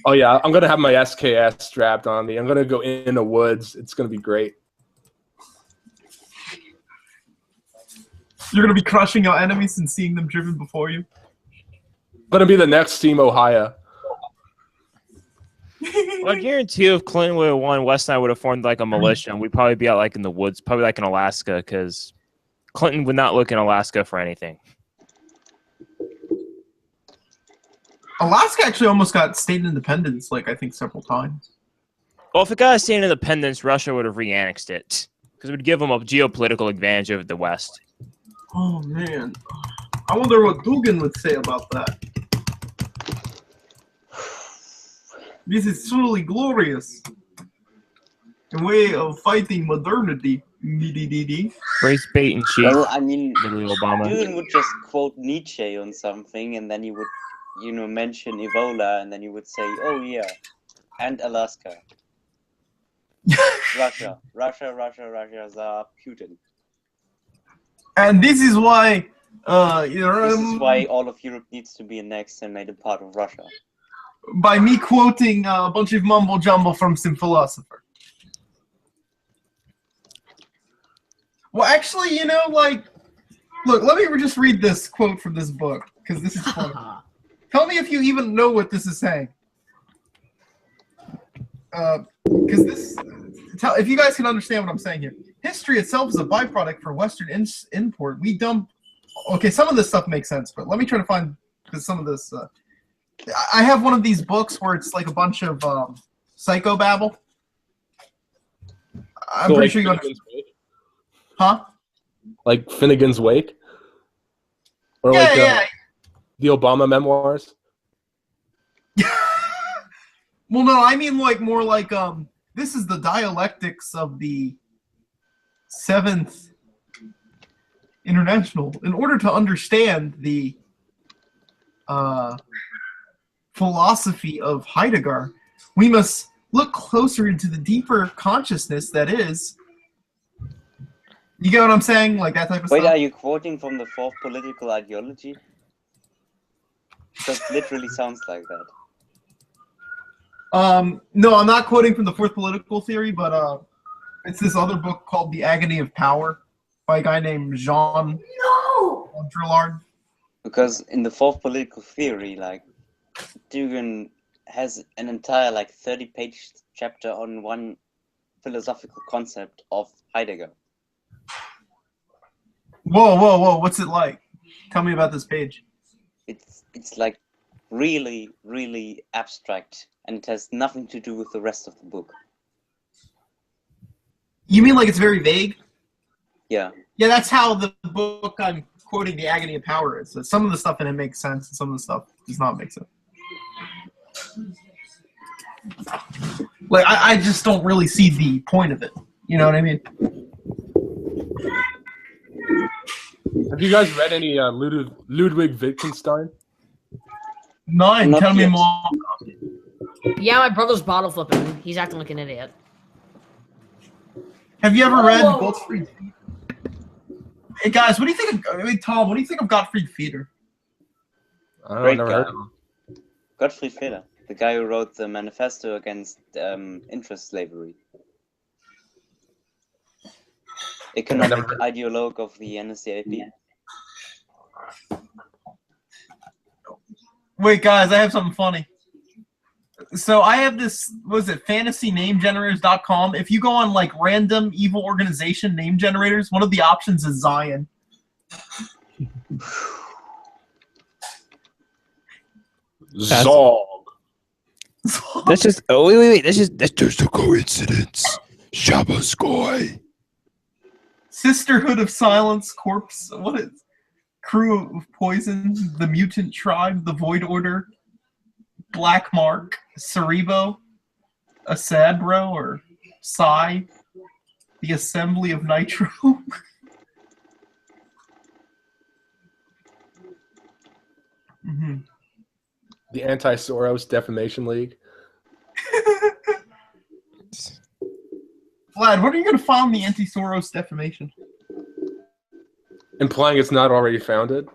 Oh yeah, I'm gonna have my SKS strapped on me. I'm gonna go in the woods. It's gonna be great. You're gonna be crushing your enemies and seeing them driven before you. I'm gonna be the next Team Ohio. Well, I guarantee you if Clinton would have won, West Side would have formed like a militia, and we'd probably be out like in the woods, probably like in Alaska, because Clinton would not look in Alaska for anything. Alaska actually almost got state independence, like I think several times. Well, if it got a state independence, Russia would have re-annexed it, because it would give them a geopolitical advantage over the West. Oh man, I wonder what Dugan would say about that. This is truly glorious. A way of fighting modernity. Race bait and cheat. Well, I mean, Literally Obama. Dugan would just quote Nietzsche on something, and then he would, you know, mention Ebola, and then he would say, "Oh yeah, and Alaska, Russia, Tsar Putin." And this is why, This is why all of Europe needs to be annexed and made a part of Russia. by me quoting a bunch of mumble jumble from some philosopher. Well, actually, you know, like, look, let me just read this quote from this book, because this is funny. Tell me if you even know what this is saying. Because this, if you guys can understand what I'm saying here. History itself is a byproduct for Western import. We dump. Okay, some of this stuff makes sense, but let me try to find some of this. I have one of these books where it's like a bunch of psychobabble. I'm So, pretty like sure you Finnegan's understand. Wake? Huh? Like Finnegan's Wake? Or Yeah, like yeah. the Obama memoirs? Well, no, I mean like more like this is the dialectics of the Seventh International. In order to understand the philosophy of Heidegger, we must look closer into the deeper consciousness that is. You get what I'm saying? Like that type of Wait, stuff? are you quoting from the fourth political ideology? That literally sounds like that. No, I'm not quoting from the fourth political theory, but it's this other book called The Agony of Power by a guy named Jean Baudrillard. Because in the fourth political theory, like, Dugan has an entire, like, 30-page chapter on one philosophical concept of Heidegger. Whoa, what's it like? Tell me about this page. It's like really, really abstract, and it has nothing to do with the rest of the book. You mean like it's very vague? Yeah. Yeah, that's how the book I'm quoting, The Agony of Power, is. So some of the stuff in it makes sense, and some of the stuff does not make sense. Like, I just don't really see the point of it. You know what I mean? Have you guys read any Ludwig Wittgenstein? Nine, Not tell me yet. more. Yeah, my brother's bottle flipping. He's acting like an idiot. Have you ever read Whoa. Gottfried? Hey guys, what do you think of? Hey Tom, what do you think of Gottfried Feder? I don't know, Great I've never guy. heard of him. Gottfried Feder, the guy who wrote the manifesto against interest slavery. Economic ideologue of the NSDAP. Wait, guys, I have something funny. So I have this, what is it, fantasynamegenerators.com. If you go on like random evil organization name generators, one of the options is Zion. Zog. That's just. Oh wait. That's Just a coincidence. Shabaskoy. Sisterhood of Silence, Corpse, what is Crew of Poison, The Mutant Tribe, The Void Order, Black Mark, Cerebo, Asadbro, or Psy, The Assembly of Nitro. Mm-hmm. The Anti-Soros Defamation League. Vlad, when are you going to file the anti-Soros defamation? Implying it's not already founded.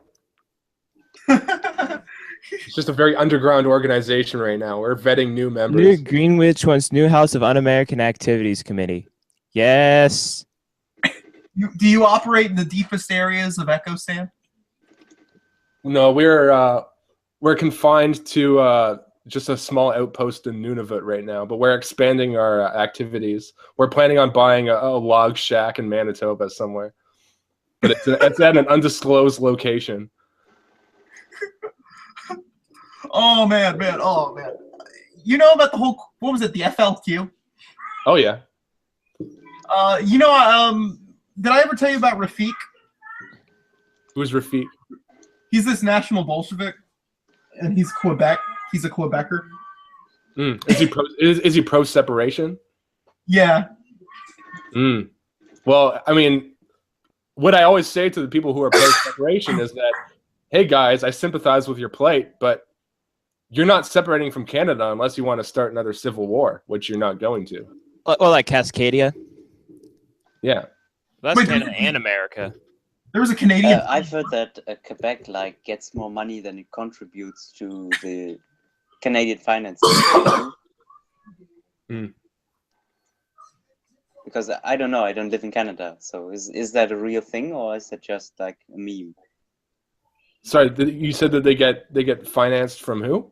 It's just a very underground organization right now. We're vetting new members. New Greenwich wants new House of Un-American Activities Committee. Yes. Do you operate in the deepest areas of Echo Stan? No, we're confined to just a small outpost in Nunavut right now, but we're expanding our activities. We're planning on buying a log shack in Manitoba somewhere, but it's at an undisclosed location. Oh man. You know about the whole, what was it, the FLQ? Oh yeah. Did I ever tell you about Rafik? Who's Rafik? He's this national Bolshevik, and he's a Quebecer. Is he pro separation? Yeah. Well, I mean, what I always say to the people who are pro separation is that, hey guys, I sympathize with your plight, but you're not separating from Canada unless you want to start another civil war, which you're not going to. Or like Cascadia. Yeah. That's Wait, Canada and America. There was a Canadian. I've heard that Quebec like gets more money than it contributes to the Canadian finance system. Because I don't know, I don't live in Canada, so is that a real thing or is that just like a meme? Sorry, you said that they get financed from who?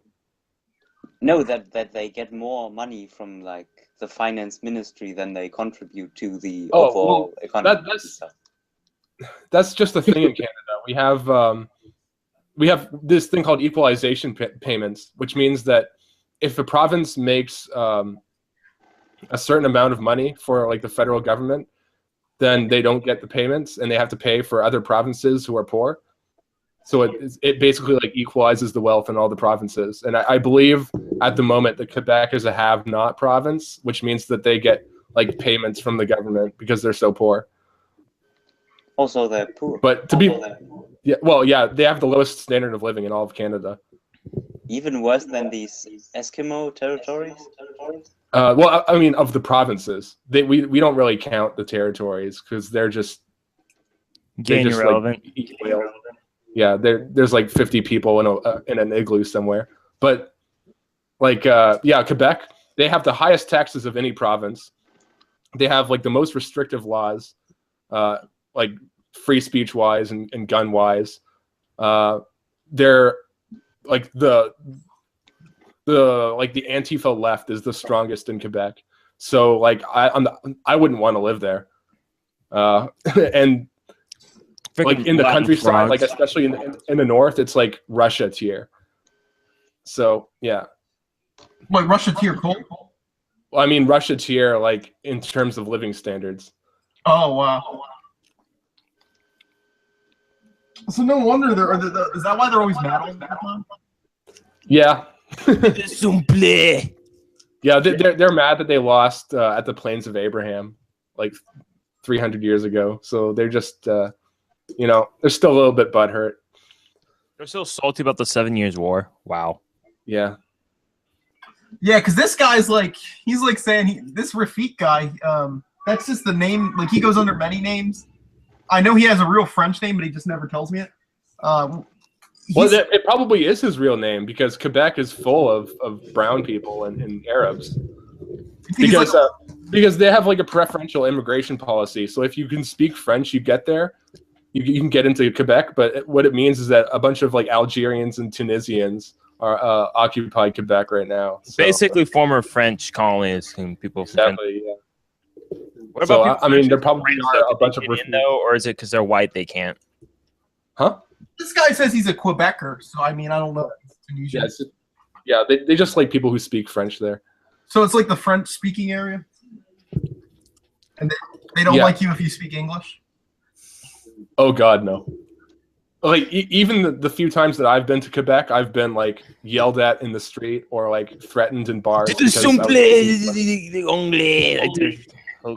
No, that they get more money from like the finance ministry than they contribute to the overall economy. That's just a thing in Canada. We have this thing called equalization payments, which means that if a province makes a certain amount of money for like the federal government, then they don't get the payments and they have to pay for other provinces who are poor. So it basically like equalizes the wealth in all the provinces. And I believe at the moment that Quebec is a have-not province, which means that they get like payments from the government because they're so poor. Also, they're poor. But they have the lowest standard of living in all of Canada. Even worse than these Eskimo territories? Well, I mean, of the provinces, we don't really count the territories because they're just irrelevant. Like, yeah, there's like 50 people in an igloo somewhere. But like, Quebec, they have the highest taxes of any province. They have like the most restrictive laws, like free speech wise and gun wise. They're like the Antifa left is the strongest in Quebec. So like I wouldn't want to live there. And like in the countryside, like especially in the north, it's like Russia tier. So yeah. Wait, Russia tier cool? Well, I mean Russia tier like in terms of living standards. Oh wow. So no wonder is that why they're always mad all the time? Yeah. Yeah, they're mad that they lost at the Plains of Abraham like 300 years ago. So they're just they're still a little bit butthurt. They're still salty about the 7 Years' War. Wow. Yeah. Yeah, because this guy's like, he's like saying this Rafik guy, that's just the name. Like he goes under many names. I know he has a real French name, but he just never tells me it. Well, it probably is his real name because Quebec is full of brown people and Arabs. Because they have like a preferential immigration policy. So if you can speak French, you get there. You can get into Quebec, but what it means is that a bunch of like Algerians and Tunisians are occupy Quebec right now. So, basically, former French colonies and people. Exactly. Yeah. What about I mean, there probably are a bunch of or is it because they're white they can't? Huh? This guy says he's a Quebecer, so I mean, I don't know. Yeah, they just like people who speak French there. So it's like the French-speaking area, and they don't like you if you speak English. Oh God, no. Like even the few times that I've been to Quebec, I've been like yelled at in the street or like threatened in bars.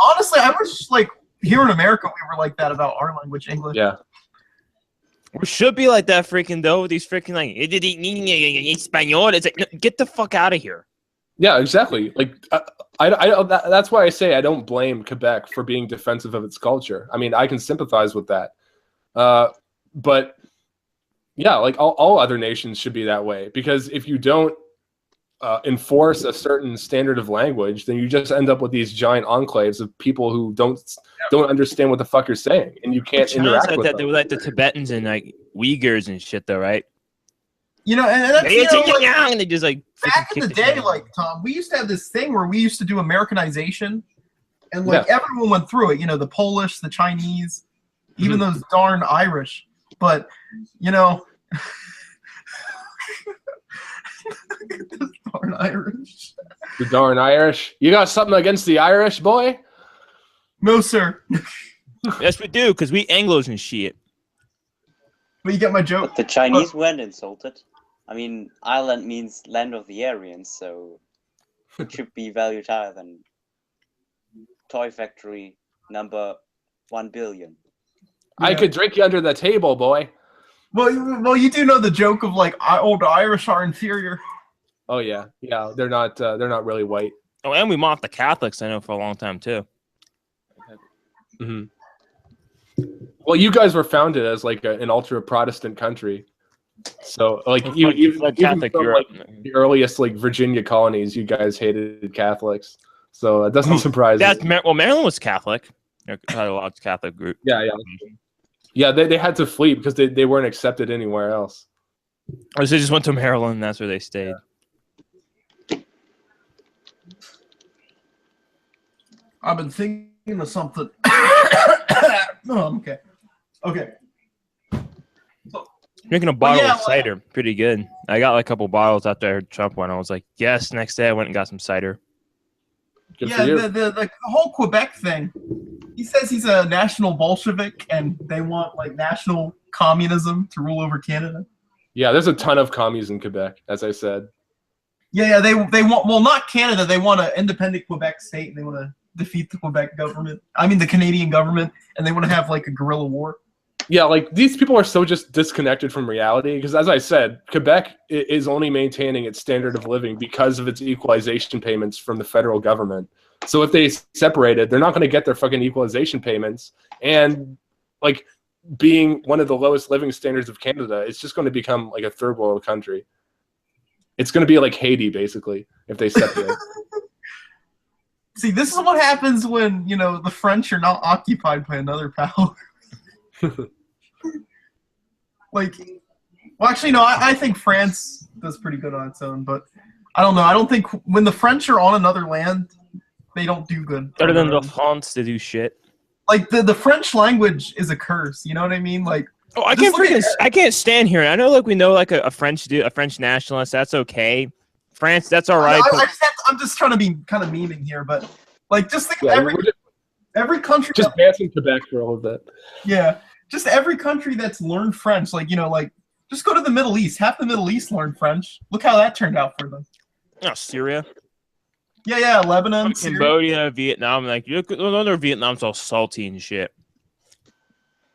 Honestly, I wish like here in America we were like that about our language, English. Yeah. We should be like that freaking though. These freaking like Espanol. It's like no, get the fuck out of here. Yeah, exactly. Like that's why I say I don't blame Quebec for being defensive of its culture. I mean, I can sympathize with that. But yeah, like all other nations should be that way because if you don't enforce a certain standard of language, then you just end up with these giant enclaves of people who don't understand what the fuck you're saying, and you can't interact with them. They were like the Tibetans and like Uyghurs and shit, though, right? You know, and that's, and they just like back in the day, like Tom, we used to have this thing where we used to do Americanization, and like everyone went through it. You know, the Polish, the Chinese, even those darn Irish. But you know, the darn Irish. The darn Irish. You got something against the Irish, boy? No, sir. Yes, we do, because we Anglos and shit. But you get my joke. But the Chinese weren't insulted. I mean, Ireland means land of the Aryans, so it should be valued higher than Toy Factory number 1 billion. I could drink you under the table, boy. Well, you do know the joke of like, the Irish are inferior. Oh yeah, they're not really white. Oh, and we mocked the Catholics, I know, for a long time too. Mm-hmm. Well, you guys were founded as like an ultra Protestant country, so like even Catholic from, Europe. like, the earliest like Virginia colonies, you guys hated Catholics, so it doesn't surprise me. Well, Maryland was Catholic. They had a lot of Catholic group. Yeah. They had to flee because they weren't accepted anywhere else. Or so they just went to Maryland. And that's where they stayed. I've been thinking of something. Okay. Drinking a bottle of cider, pretty good. I got like a couple bottles after I heard Trump won. I was like, yes. Next day, I went and got some cider. Good for you. The whole Quebec thing. He says he's a national Bolshevik, and they want like national communism to rule over Canada. Yeah, there's a ton of commies in Quebec, as I said. Yeah, they want, well, not Canada. They want an independent Quebec state, and they want to defeat the Quebec government. I mean, the Canadian government, and they want to have like a guerrilla war. Yeah, like these people are so just disconnected from reality because, as I said, Quebec is only maintaining its standard of living because of its equalization payments from the federal government. So if they separated, they're not going to get their fucking equalization payments. And like being one of the lowest living standards of Canada, it's just going to become like a third world country. It's going to be like Haiti, basically, if they separate. See, this is what happens when, the French are not occupied by another power. I think France does pretty good on its own, but I don't know. I don't think when the French are on another land, they don't do good. Better than the France to do shit. Like the French language is a curse. You know what I mean? Like, oh, I can't stand here. I know, like we know, like a French dude, a French nationalist. That's okay. France, that's all right. I'm just trying to be kind of memeing here, but like, just think every country. Just dancing Quebec for a little bit. Yeah, just every country that's learned French, like just go to the Middle East. Half the Middle East learned French. Look how that turned out for them. Oh, Syria. Yeah, Lebanon, Cambodia, Vietnam. Like, no wonder Vietnam's all salty and shit.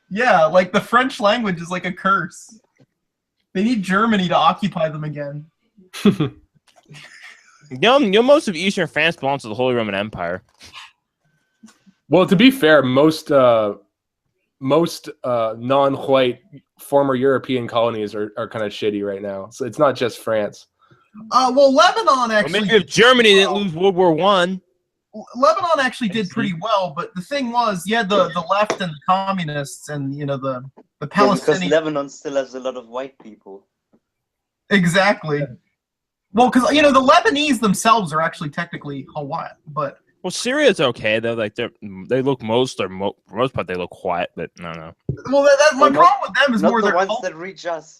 Yeah, like the French language is like a curse. They need Germany to occupy them again. Most of Eastern France belongs to the Holy Roman Empire. Well, to be fair, most non-white former European colonies are kind of shitty right now. So it's not just France. Well, Lebanon actually. Well, maybe if Germany didn't lose World War I. Lebanon actually did pretty well, but the thing was, you had the left and the communists, and the Palestinians. Because Lebanon still has a lot of white people. Exactly. Well, because the Lebanese themselves are actually technically Hawaiian, but. Well, Syria's okay though. Like they look for most part they look quiet, but no. Well, my problem with them is not more the their ones culture. that reach us.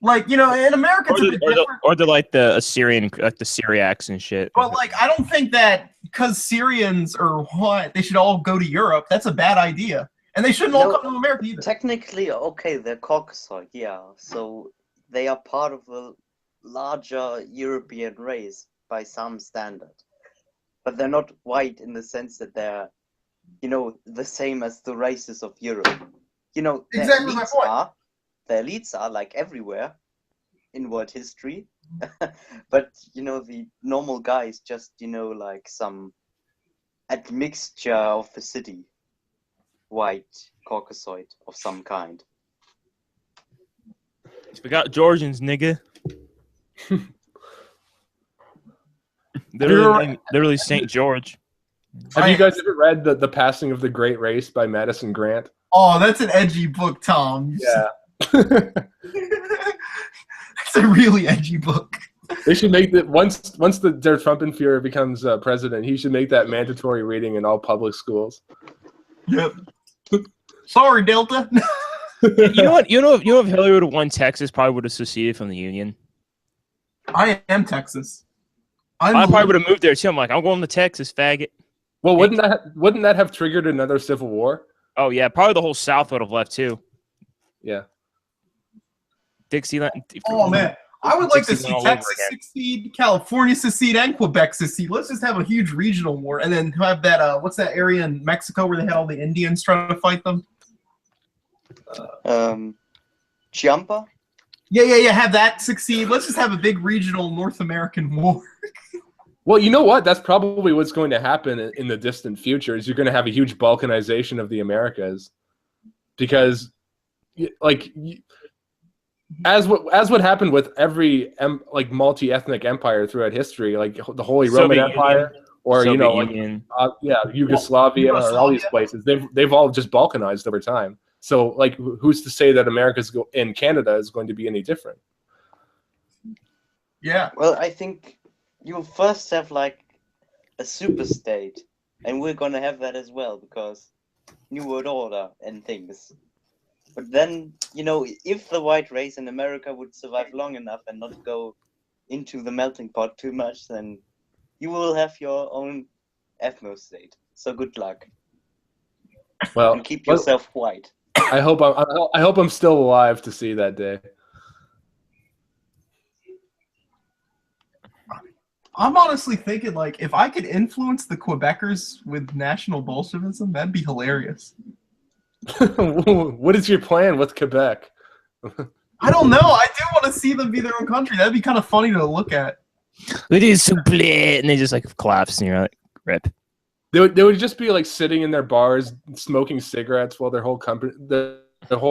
Like, in America, it's a bit different. Or they're like the Assyrian, like the Syriacs and shit. But like, I don't think that because Syrians or what, they should all go to Europe. That's a bad idea, and they shouldn't all come to America either. Technically, okay, they're Caucasoid, yeah. So they are part of a larger European race by some standard, but they're not white in the sense that they're, the same as the races of Europe. Exactly my point. The elites are like everywhere in world history, but the normal guy is just like some admixture of the city, white Caucasoid of some kind. We got Georgians, nigga. Literally St. George. Have you guys ever read the Passing of the Great Race by Madison Grant? Oh, that's an edgy book, Tom. Yeah. It's a really edgy book. They should make that once the Der Trumpenführer becomes president, he should make that mandatory reading in all public schools. Yep. Sorry, Delta. You know what? If Hillary would have won Texas, probably would have seceded from the Union. I am Texas. I probably would have moved there too. I'm like, I'm going to Texas, faggot. Well, wouldn't that have triggered another civil war? Oh yeah, probably the whole South would have left too. Yeah. Dixieland. Oh man, I would like to Succeed see all over Texas again. succeed, California succeed, and Quebec succeed. Let's just have a huge regional war, and then have that. What's that area in Mexico where they had all the Indians trying to fight them? Chiampa? Yeah. Have that succeed. Let's just have a big regional North American war. Well, you know what? That's probably what's going to happen in the distant future. Is you're going to have a huge balkanization of the Americas, because, like, as what happened with every like multi-ethnic empire throughout history, like the Holy Roman Soviet Empire, Union. or you Soviet know, like, Union. Yugoslavia, or all these places. They've all just balkanized over time. So, like, who's to say that America's in Canada is going to be any different? Yeah. Well, I think you'll first have like a super state, and we're gonna have that as well because New World Order and things. But then, you know, if the white race in America would survive long enough and not go into the melting pot too much, then you will have your own ethno state. So good luck. Well, And keep yourself white. I hope I'm still alive to see that day. I'm honestly thinking, like, if I could influence the Quebecers with National Bolshevism, that'd be hilarious. What is your plan with Quebec? I don't know. I do want to see them be their own country. That'd be kind of funny to look at. It is so bland, and they just like collapse, and you're like, rip. They would just be like sitting in their bars smoking cigarettes while their whole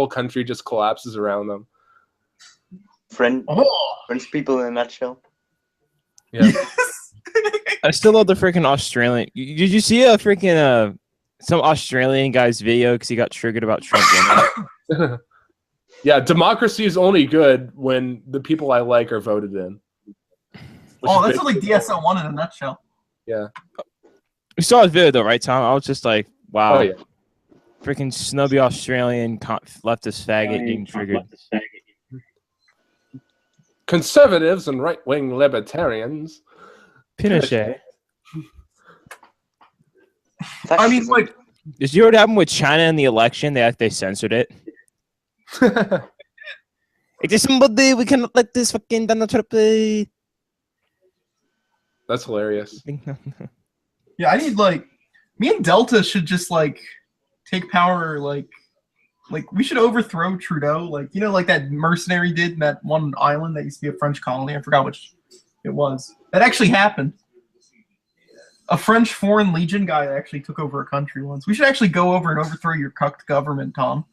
country just collapses around them. French people in a nutshell. Yeah. Yes. I still love the freaking Australian. Did you see a freaking some Australian guy's video because he got triggered about Trump? Yeah, democracy is only good when the people I like are voted in. Oh, that's like DSL-1 in a nutshell. Yeah. We saw his video though, right, Tom? I was just like, wow. Oh yeah. Freaking snubby Australian leftist faggot getting triggered. Conservatives and right-wing libertarians. Pinochet. I mean, like, Did you hear what happened with China in the election? They censored it. It is somebody we cannot let this fucking Donald Trump. That's hilarious. yeah, I need, like, me and Delta should just, like, take power, like we should overthrow Trudeau, like, you know, like that mercenary did in that one island that used to be a French colony. I forgot which it was. That actually happened. A French Foreign Legion guy actually took over a country once. We should actually go over and overthrow your cucked government, Tom.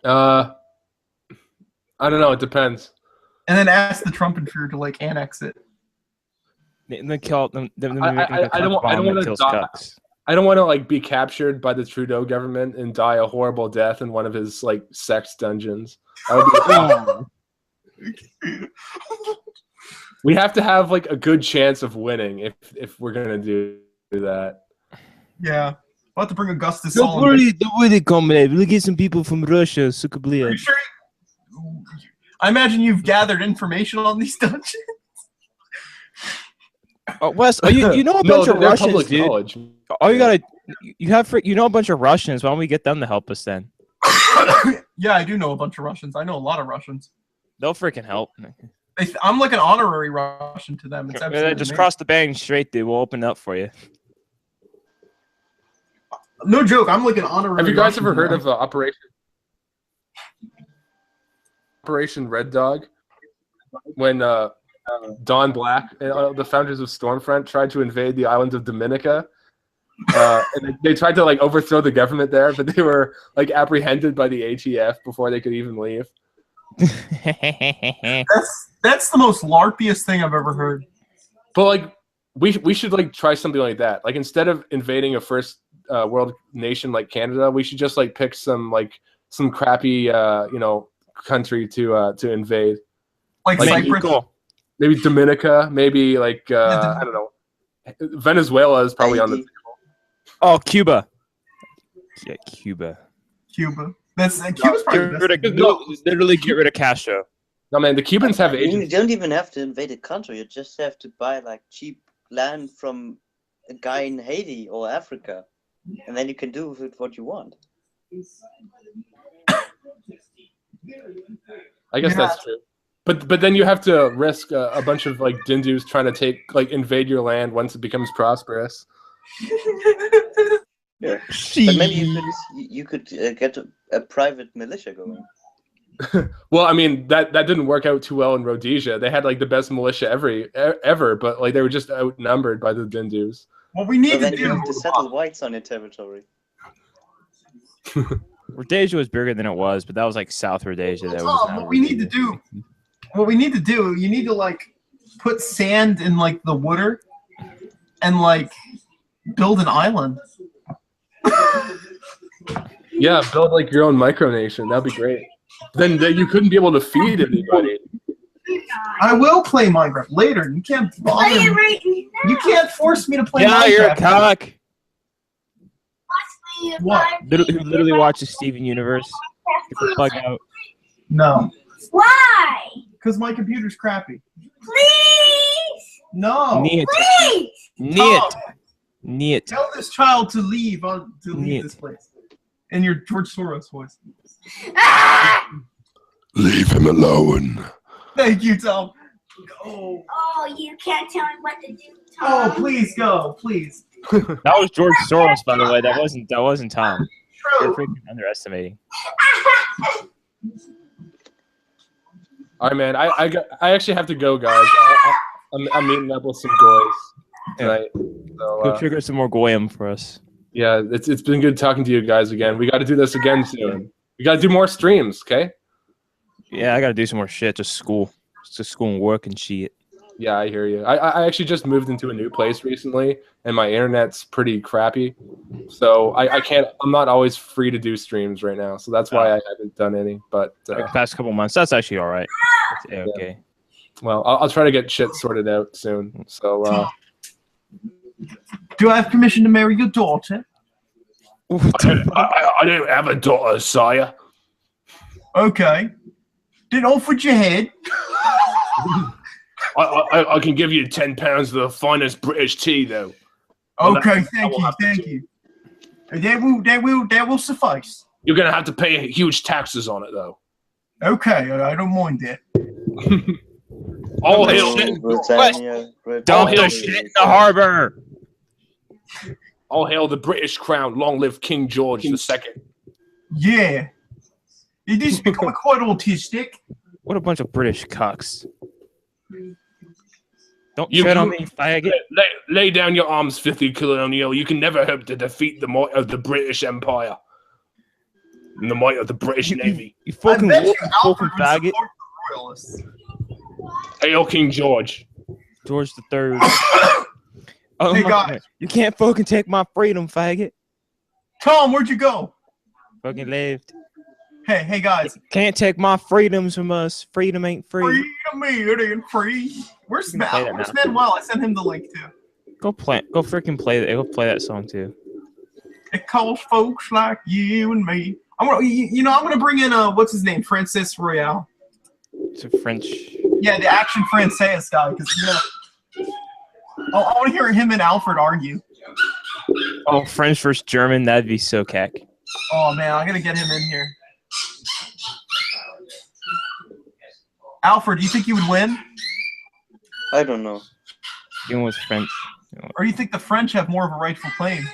I don't know. It depends. And then ask the Trumpenführer to, like, annex it. They kill them. I don't want to die. I don't want to like be captured by the Trudeau government and die a horrible death in one of his like sex dungeons. That would be we have to have like a good chance of winning if we're gonna do that. Yeah, we'll have to bring Augustus. Don't worry, comrade. We'll get some people from Russia. Are you sure? I imagine you've gathered information on these dungeons. Wes, you know a bunch of Russians, dude. College. All you gotta, you know a bunch of Russians. Why don't we get them to help us then? Yeah, I do know a bunch of Russians. I know a lot of Russians. They'll freaking help. I'm like an honorary Russian to them. It's absolutely Just amazing. cross the band straight, dude. We'll open it up for you. No joke. I'm like an honorary. Have you guys Russian ever to heard them. of Operation Red Dog? When Don Black, the founders of Stormfront, tried to invade the island of Dominica. And they tried to like overthrow the government there, but they were like apprehended by the ATF before they could even leave. That's the most LARPiest thing I've ever heard. But like we should like try something like that. Like instead of invading a first world nation like Canada, we should just like pick some crappy country to invade. Like Cyprus. Cool. Maybe Dominica, maybe like I don't know. Venezuela is probably on the table. Oh, Cuba. Yeah, Cuba. Cuba's probably the best. Literally get rid of Castro. No man, the Cubans have You agents. don't even have to invade a country. You just have to buy like cheap land from a guy in Haiti or Africa, and then you can do with it what you want. I guess that's true. But then you have to risk a bunch of like Dindus trying to invade your land once it becomes prosperous. Yeah. But maybe you could get a private militia going. Well, I mean that didn't work out too well in Rhodesia. They had like the best militia ever, but like they were just outnumbered by the Dindus. What we need So to then do you have to settle whites on your territory. Rhodesia was bigger than it was, but that was like South Rhodesia. That was Tom, what we need to do, you need to like put sand in like the water and like build an island. Yeah, build like your own micronation. That'd be great. Then you couldn't be able to feed anybody. I will play Minecraft later. You can't bother me. You can't force me to play Yeah, Minecraft. you're a cock. What? Literally watches Steven Universe. Get the fuck out. No. Why? Because my computer's crappy. Please. No. Neat. Please. Neat. Neat. Tell this child to leave leave Neat. this place. In your George Soros voice. Ah! Leave him alone. Thank you, Tom. Go. Oh, you can't tell me what to do, Oh, Tom. please go, please. That was George Soros, by the way. That wasn't Tom. You're True. freaking underestimating. All right, man. I actually have to go, guys. I'm meeting up with some goys tonight. So, Go trigger some more Goyim for us. yeah, it's been good talking to you guys again. We got to do this again soon. We got to do more streams, okay? Yeah, I gotta do some more shit. Just school and work and shit. Yeah, I hear you. I actually just moved into a new place recently, and my internet's pretty crappy. So I'm not always free to do streams right now. So that's why I haven't done any. But Like the past couple months, that's actually all right. That's okay. well, I'll try to get shit sorted out soon. So Do I have permission to marry your daughter? I don't have a daughter, sire. Okay. Then off with your head. I can give you £10 of the finest British tea, though. Well, Okay, that will have to thank do. you. That will suffice. You're gonna have to pay huge taxes on it, though. Okay, I don't mind that. All Okay, hail, shit. Britannia, Dump hail the shit in the harbor. all hail the British crown. Long live King George II. Yeah. It is becoming quite autistic. What a bunch of British cucks. Don't You tread on can- me, faggot. Lay down your arms, filthy colonial. You can never hope to defeat the might of the British Empire and the might of the British Navy. You fucking I bet wolf, you you fucking Alfred would faggot. support the royalists. Hail King George. George III. Oh Hey, my guys. God. You can't fucking take my freedom, faggot. Tom, where'd you go? Fucking left. Hey guys. Can't take my freedoms from us. Freedom ain't free. Freedom ain't free. Where's You can play that Where's now. Manuel? I sent him the link too. Go freaking play that. Go play that song too. It calls folks like you and me. I'm gonna bring in what's his name, Francis Royale. It's a French. Yeah, the action Francis guy, because I want to hear him and Alfred argue. Oh, French versus German. That'd be so cack. Oh man, I gotta get him in here. Alfred, do you think you would win, I don't know. Even with French. or do you think the French have more of a rightful claim?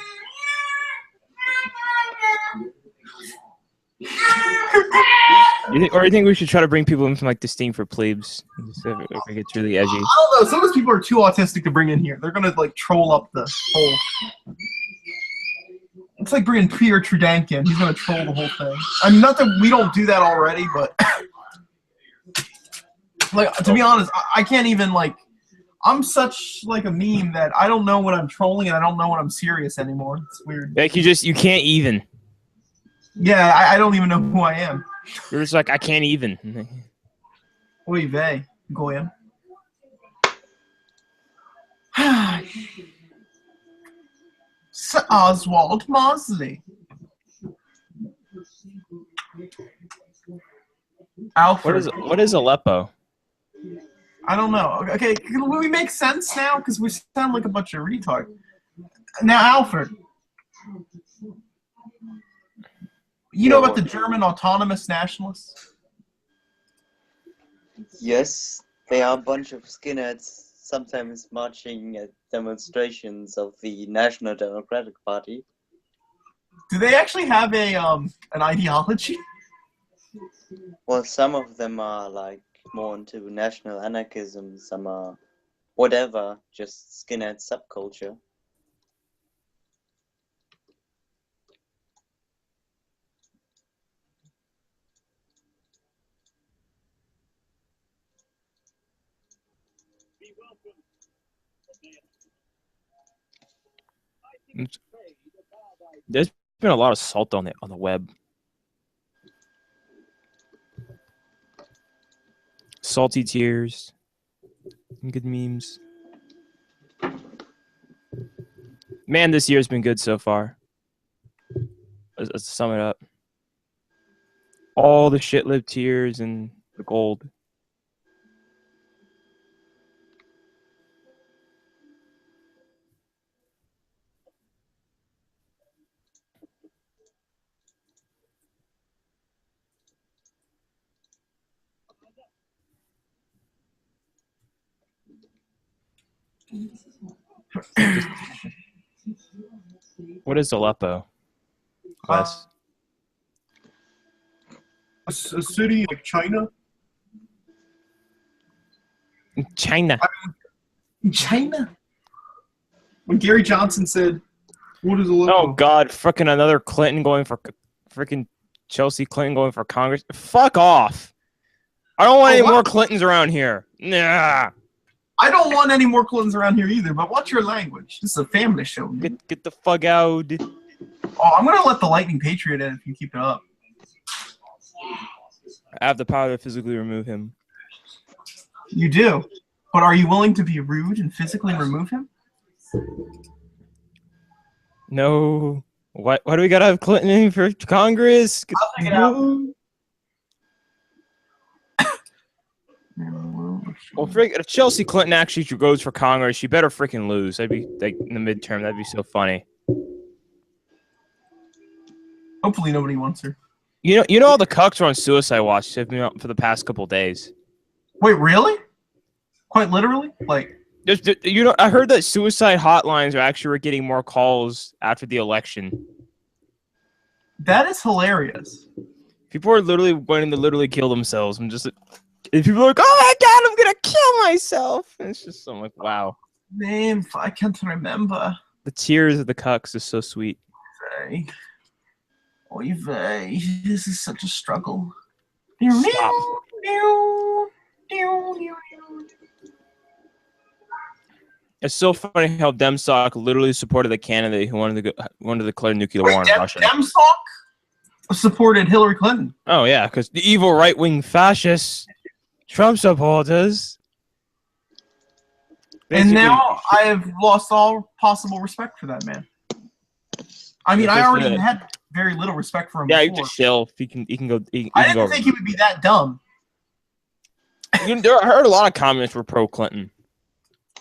Or you think we should try to bring people in from like Distinct for Plebes? If it gets really edgy. I don't know. Some of those people are too autistic to bring in here. They're gonna like troll up the whole. It's like bringing Pierre Trudankin. He's gonna troll the whole thing. I mean, not that we don't do that already, but like to be honest, I can't even like. I'm such like a meme that I don't know when I'm trolling and I don't know when I'm serious anymore. It's weird. Like you can't even. Yeah, I don't even know who I am. You're just like I can't even. Oy vey, Goyim. Sir Oswald Mosley. Alfred. What is Aleppo? I don't know. Okay, will we make sense now? Because we sound like a bunch of retards. Now, Alfred. You know about the German autonomous nationalists? Yes, they are a bunch of skinheads, sometimes marching at demonstrations of the National Democratic Party. Do they actually have a an ideology? Well, some of them are like more into national anarchism, some are whatever, just skinhead subculture. There's been a lot of salt on the web. Salty tears. Good memes. Man, this year's been good so far. Let's sum it up. All the shit-lived tears and the gold. What is Aleppo? Wes? A city like China. China. China. When Gary Johnson said, "What is Aleppo?" Oh God! Frickin' another Clinton going for frickin' Chelsea Clinton going for Congress. Fuck off! I don't want any more Clintons around here. Nah. I don't want any more Clintons around here either. But what's your language? This is a family show. Man. Get the fuck out. Oh, I'm gonna let the Lightning Patriot in if you keep it up. I have the power to physically remove him. You do, but are you willing to be rude and physically remove him? No. Why do we gotta have Clinton in for Congress? I'll take it out. Well, if Chelsea Clinton actually goes for Congress, she better freaking lose. That'd be like in the midterm. That'd be so funny. Hopefully, nobody wants her. You know, all the cucks are on suicide watch. They've been up for the past couple days. Wait, really? Quite literally? Like, I heard that suicide hotlines are actually getting more calls after the election. That is hilarious. People are literally wanting to literally kill themselves. And people are like, "Oh my God, I'm gonna kill myself!" And it's just I'm like, wow. Name, I can't remember. The tears of the cucks is so sweet. Vey. Oy vey. This is such a struggle. Stop. It's so funny how Demstock literally supported the candidate who wanted to declare nuclear war on Russia. Demstock supported Hillary Clinton. Oh yeah, because the evil right-wing fascists, Trump supporters. And now I have lost all possible respect for that man. I mean, I already had very little respect for him. Yeah, before. you just chill. He can go. I didn't think he would be that dumb. I heard a lot of comments were pro Clinton.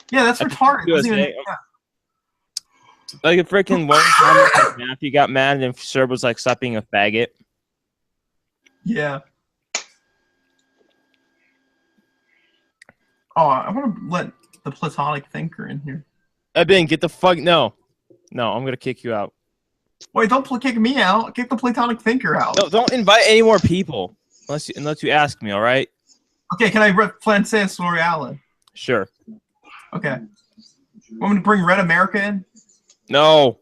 Yeah, that's retarded. Like a freaking one comment, like Matthew got mad and Serb was like, "Stop being a faggot." Yeah. Oh, I want to let the platonic thinker in here. Get the fuck no, I'm gonna kick you out. Wait, don't kick me out. Kick the platonic thinker out. No, don't invite any more people unless you ask me. All right. Okay, can I rip Frances L'Oreal? Sure. Okay. Want me to bring Red America in? No.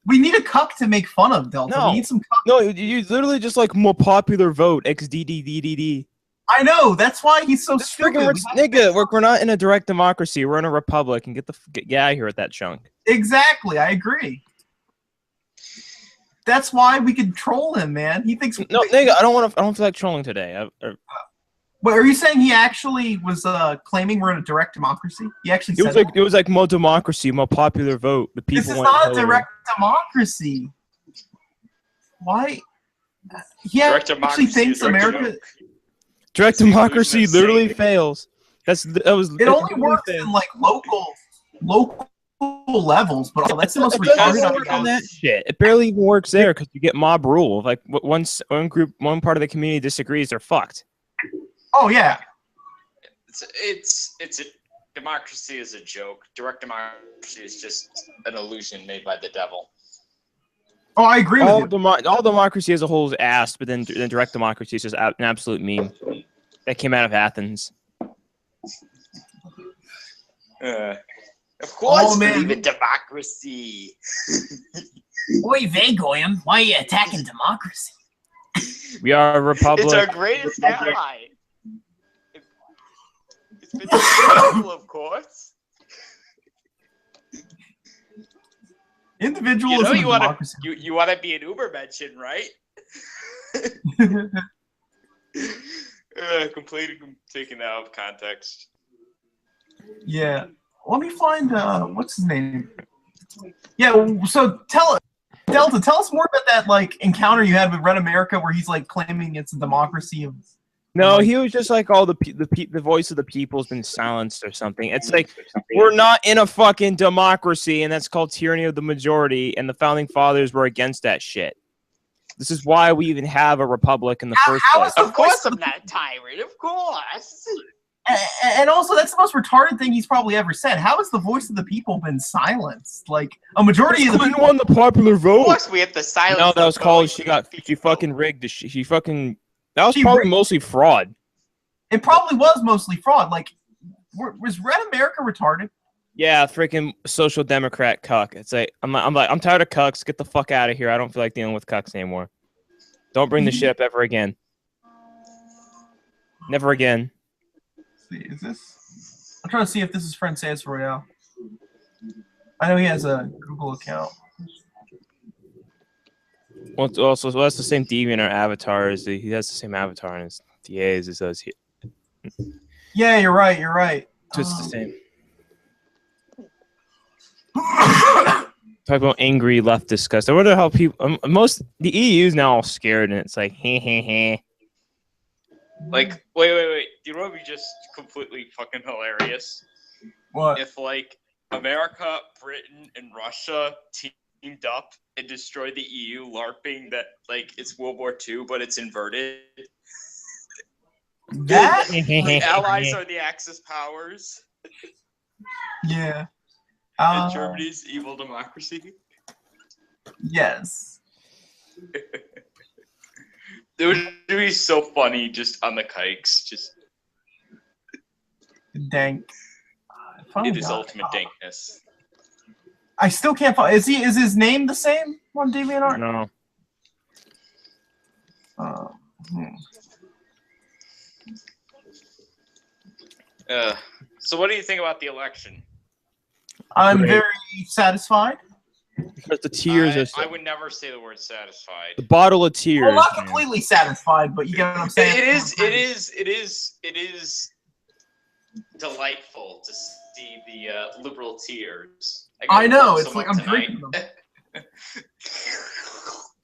We need a cuck to make fun of, Delta. No. We need some cuck. No, you literally just like more popular vote XDDDDD. I know. That's why he's so stupid. Nigga, we're not in a direct democracy. We're in a republic, and get out of here with that chunk. Exactly, I agree. That's why we could troll him, man. He thinks no, nigga. I don't feel like trolling today. Wait, are you saying he actually was claiming we're in a direct democracy? He actually said it was like more democracy, more popular vote. The people. This is not a direct democracy. Why? He actually thinks America. Direct democracy literally fails. It only works in like local levels, but that's the most retarded on that shit. It barely even works there because you get mob rule. Like one part of the community disagrees, they're fucked. Oh yeah. It's a democracy is a joke. Direct democracy is just an illusion made by the devil. Oh, I agree with you. All democracy as a whole is ass, but then direct democracy is just an absolute meme. That came out of Athens. Of course, man. believe in democracy. Oy vey, Goyim. Why are you attacking democracy? We are a republic. It's our greatest ally. It's been successful, of course. Individualism and democracy. You want to be an Uber mention, right? Completely taken out of context. Yeah. Let me find what's his name? Yeah, so Delta, tell us more about that like encounter you had with Red America where he's like claiming it's a democracy of No, he was just like, all the voice of the people's been silenced or something. It's like, we're not in a fucking democracy, and that's called tyranny of the majority, and the founding fathers were against that shit. This is why we even have a republic in the first place. Of course I'm not a tyrant, of course. And also, that's the most retarded thing he's probably ever said. How has the voice of the people been silenced? Like, a majority of the people won the popular vote. Of course we have to silence. No, that was called, she fucking rigged. That was probably mostly fraud. It probably was mostly fraud. Like, was Red America retarded? Yeah, freaking social democrat cuck. It's like, I'm tired of cucks. Get the fuck out of here. I don't feel like dealing with cucks anymore. Don't bring the shit up ever again. Never again. Is this? I'm trying to see if this is Frances Royale. I know he has a Google account. Well, that's the same deviant or avatar as he has the same avatar in his DAs as does he. Yeah, you're right. You're right. So it's the same. Talk about angry left disgust. I wonder how people the EU's now all scared and it's like heh. Like, wait. Do you know what would be just completely fucking hilarious? What? If, like, America, Britain, and Russia teamed up and destroyed the EU, LARPing that, like, it's World War II, but it's inverted. That? The Allies are the Axis powers. Yeah. And Germany's evil democracy. Yes. It would be so funny just on the kikes. Just dank. It is ultimate dankness. I still can't find. Is his name the same on DeviantArt? No. So what do you think about the election? I'm very satisfied. Because the tears are. I would never say the word satisfied. The bottle of tears. Well, not completely satisfied, but you get what I'm saying. It is delightful to see the liberal tears. I know. It's like I'm drinking them.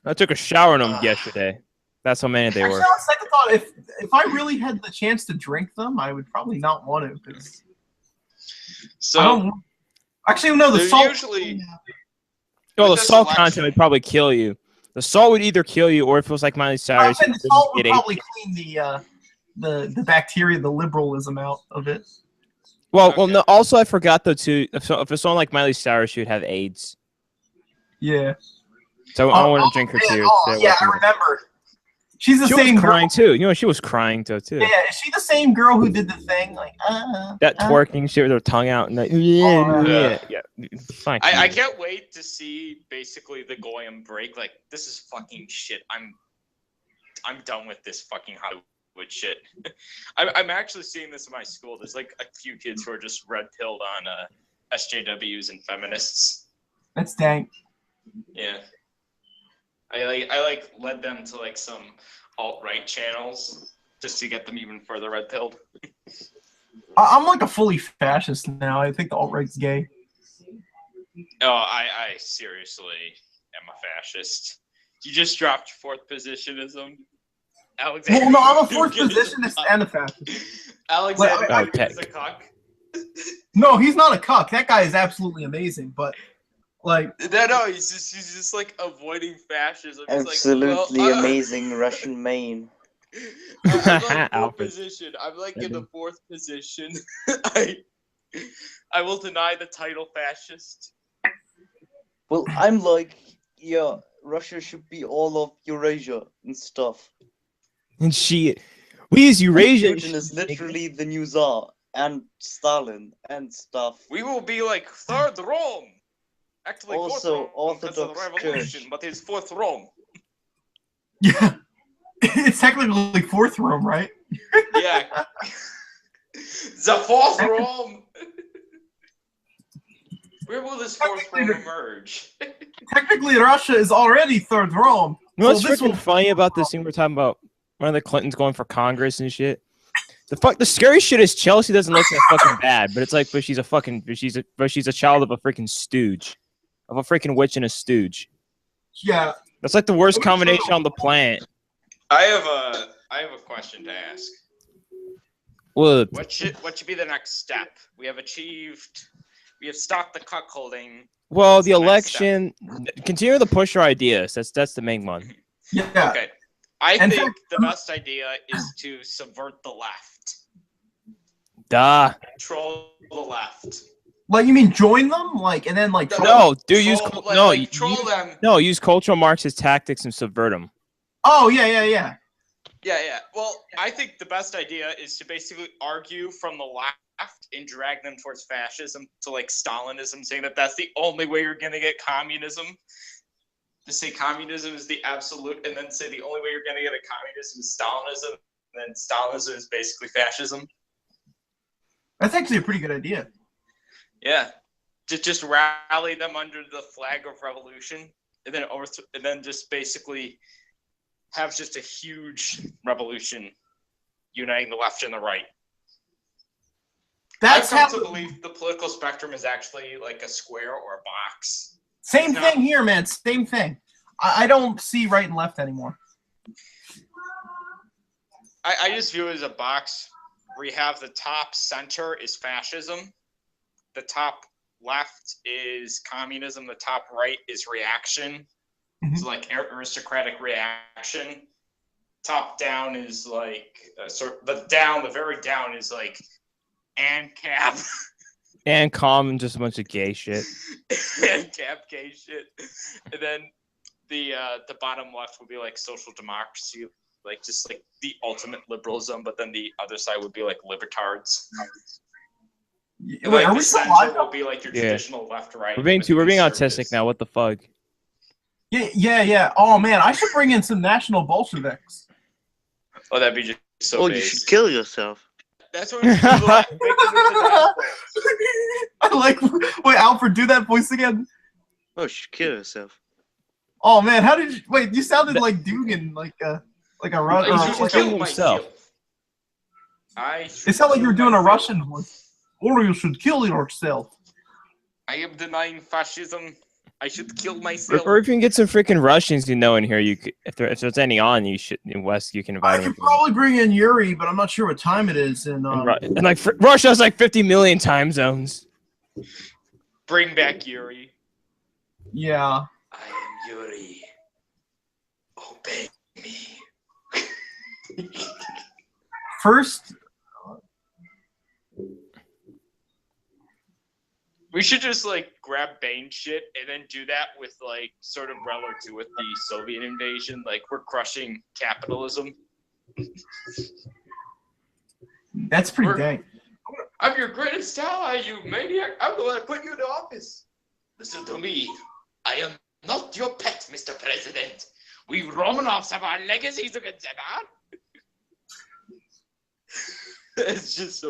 I took a shower in them yesterday. That's how many they were. Actually, on second thought, if I really had the chance to drink them, I would probably not want to. Because actually, no. The salt. Usually. No, the salt content would probably kill you. The salt would either kill you, or if it was like Miley Cyrus, the salt would probably clean the bacteria, the liberalism out of it. Well, no. Also, I forgot though too. If it's someone like Miley Cyrus, she would have AIDS. Yeah. So I want to drink her tears. Yeah, I remember. She's the same girl. crying too. You know, she was crying too. Yeah, is she the same girl who did the thing like that twerking shit with her tongue out and yeah. Fine. I can't wait to see basically the Goyim break. Like, this is fucking shit. I'm done with this fucking Hollywood shit. I'm actually seeing this in my school. There's like a few kids who are just red pilled on SJWs and feminists. That's dank. Yeah. I led them to like some alt-right channels just to get them even further red pilled. I'm like a fully fascist now. I think the alt-right's gay. Oh, I seriously am a fascist. You just dropped fourth positionism. Alexander. Well, no, I'm a fourth positionist and a fascist. Alexander is a cuck. No, he's not a cuck. That guy is absolutely amazing, but like no, he's just like avoiding fascism. Absolutely amazing Russian mane. I'm like fourth Alfred. position. I'm like in the fourth position. I will deny the title fascist. Well, I'm like, yeah, Russia should be all of Eurasia and stuff. And we use Eurasia. Putin is literally the new Tsar, and Stalin and stuff. We will be like third Rome. Actually, Also, fourth Rome because of the Orthodox revolution, Church. but it's fourth Rome. Yeah. It's technically fourth Rome, right? Yeah. The fourth Rome. Where will this fourth Rome emerge? Technically, Russia is already third Rome. You know what's So this freaking will- funny about this thing we're talking about? One of the Clintons going for Congress and shit. The scary shit is Chelsea doesn't look that fucking bad, but it's like, but she's a child of a freaking stooge, of a freaking witch and a stooge. Yeah. That's like the worst combination on the planet. I have a question to ask. What? What should be the next step? We have stopped the cuckolding. Well, What's the the next step? election. Continue to push our ideas. That's the main one. Yeah. Okay. I And think the best idea is to subvert the left. Duh. Troll the left. Like, you mean join them? Like, and then, like... No, dude, use cultural Marxist tactics and subvert them. Oh, yeah. Yeah. Well, I think the best idea is to basically argue from the left and drag them towards fascism to like Stalinism, saying that that's the only way you're gonna get communism. To say communism is the absolute, and then say the only way you're gonna get a communism is Stalinism, and then Stalinism is basically fascism. That's actually a pretty good idea. Yeah, to just rally them under the flag of revolution, and then just basically have just a huge revolution uniting the left and the right. That's I've come how... to believe the political spectrum is actually like a square or a box. Same thing here, man. Same thing. I don't see right and left anymore. I just view it as a box where you have the top center is fascism, the top left is communism, the top right is reaction. Mm-hmm. It's like aristocratic reaction. Top down is like the very down is like ANCAP. And and just a bunch of gay shit. ANCAP gay shit. And then the bottom left would be like social democracy, like just like the ultimate liberalism, but then the other side would be like libertards. Wait, Like are the we still center live? will be like your traditional left right. We're being with the autistic conservatives. now. What the fuck? Yeah. Oh, man, I should bring in some national Bolsheviks. Oh, that'd be just so Oh, base. you should kill yourself. That's what we should do. Make them into assholes. I like... Wait, Alfred, do that voice again. Oh, you should kill yourself. Oh, man, how did you... Wait, you sounded like Dugan, like a Russian... I should should kill kill himself. myself. It sounded like you were doing a Russian voice. Or you should kill yourself. I am denying fascism. I should kill myself. Or if you can get some freaking Russians you know in here, you could, if there's any on, you should in West, you can invite I them. could probably bring in Yuri, but I'm not sure what time it is. And And like Russia has like 50 million time zones. Bring back Yuri. yeah. I am Yuri. Obey me. First, We should just like grab Bane shit and then do that with like sort of relative with the Soviet invasion. Like we're crushing capitalism. that's pretty dang. I'm your greatest ally, you maniac. I'm the one that put you in the office. Listen to me. I am not your pet, Mr. President. We Romanovs have our legacy to consider. It's just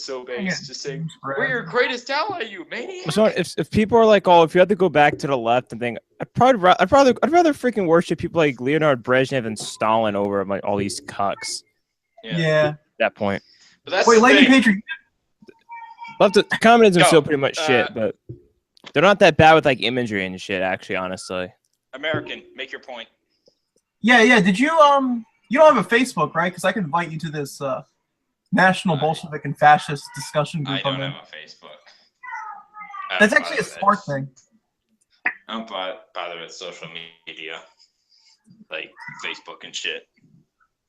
so base. Just saying, we're your greatest ally, you maniac. So if people are like, oh, if you had to go back to the left and think, I'd rather freaking worship people like Leonid Brezhnev and Stalin over like all these cucks. Yeah. At that point. But that's Wait, the Lady thing. Patriot. Communism's Go. still pretty much shit, but they're not that bad with like imagery and shit. Actually, honestly. American, make your point. Yeah. Did you you don't have a Facebook, right? Because I can invite you to this National Bolshevik and Fascist discussion group. I don't I'm in. have a Facebook. That's actually a smart thing. I don't bother with social media, like Facebook and shit.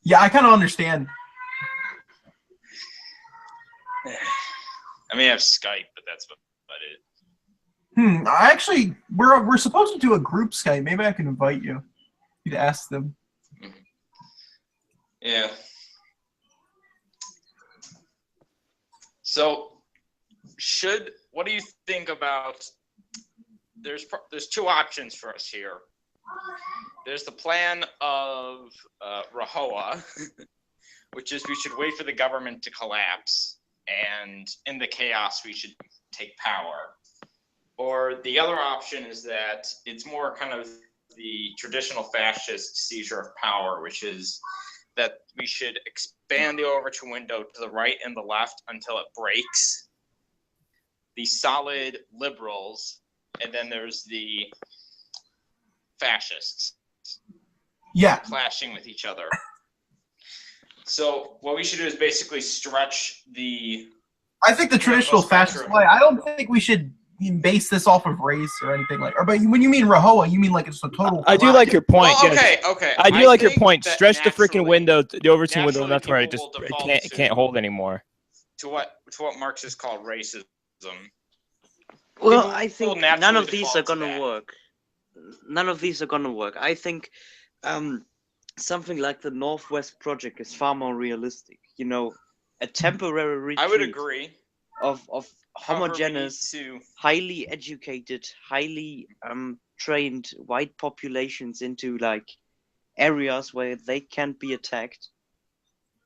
Yeah, I kind of understand. I mean, I have Skype, but that's about it. I actually, we're supposed to do a group Skype. Maybe I can invite you. You'd ask them. Yeah. So, what do you think about? There's two options for us here. There's the plan of Rahowa, which is we should wait for the government to collapse, and in the chaos we should take power. Or the other option is that it's more kind of the traditional fascist seizure of power, which is that we should expand the Overton window to the right and the left until it breaks. The solid liberals, and then there's the fascists. Yeah. Clashing with each other. So what we should do is basically stretch the... I think the traditional fascist way, I don't think we should base this off of race or anything like. Or, but when you mean Rahowa, you mean like it's a total. I do like your point. Well, yes. okay. I do like your think point. that Stretch the freaking window, the Overton window, naturally enough where it people just will it default can't hold anymore. To what Marxists call racism. Well, People I think will none naturally of these default are to gonna that. work. None of these are gonna work. I think something like the Northwest Project is far more realistic. You know, a temporary retreat I would agree. of However, we need homogeneous, to- highly educated, highly trained white populations into like areas where they can't be attacked.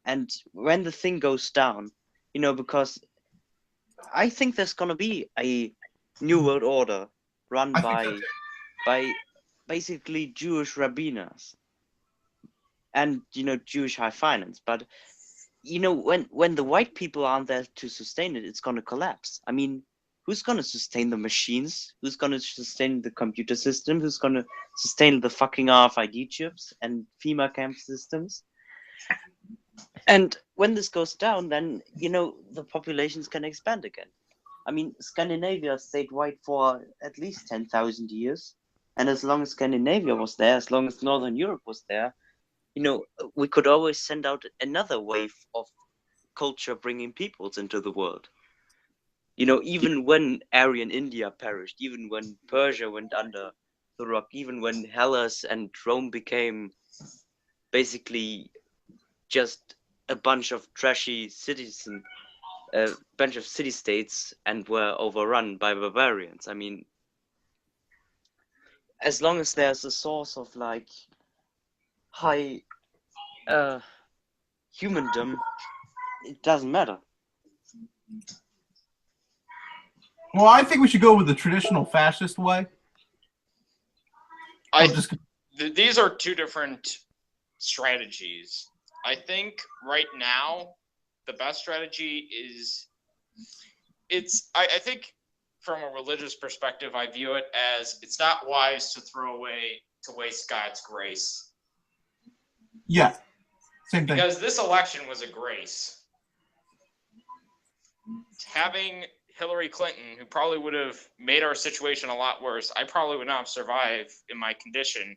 And when the thing goes down, you know, because I think there's gonna be a new world order run by basically Jewish rabbiners and, you know, Jewish high finance. But you know, when the white people aren't there to sustain it, it's gonna collapse. I mean, who's gonna sustain the machines? Who's gonna sustain the computer system? Who's gonna sustain the fucking RFID chips and FEMA camp systems? And when this goes down, then, you know, the populations can expand again. I mean, Scandinavia stayed white for at least 10,000 years. And as long as Scandinavia was there, as long as Northern Europe was there, you know, we could always send out another wave of culture bringing peoples into the world. You know, even when Aryan India perished, even when Persia went under the rock, even when Hellas and Rome became basically just a bunch of trashy cities and a bunch of city-states and were overrun by barbarians. I mean, as long as there's a source of like high humandom, it doesn't matter. Well, I think we should go with the traditional fascist way. These are two different strategies. I think right now the best strategy is I think from a religious perspective, I view it as it's not wise to waste God's grace. Yeah, same thing. Because this election was a grace. Having Hillary Clinton, who probably would have made our situation a lot worse, I probably would not have survived in my condition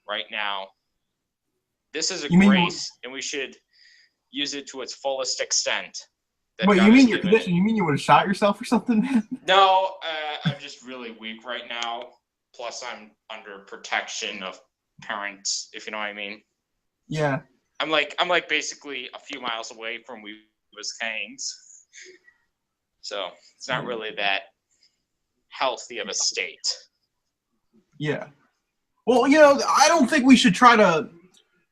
right now. This is a grace, and we should use it to its fullest extent. Wait, you mean your condition? You mean you would have shot yourself or something, man? No, I'm just really weak right now. Plus, I'm under protection of parents, if you know what I mean. Yeah. I'm like basically a few miles away from Wisconsin. So it's not really that healthy of a state. Yeah. Well, you know, I don't think we should try to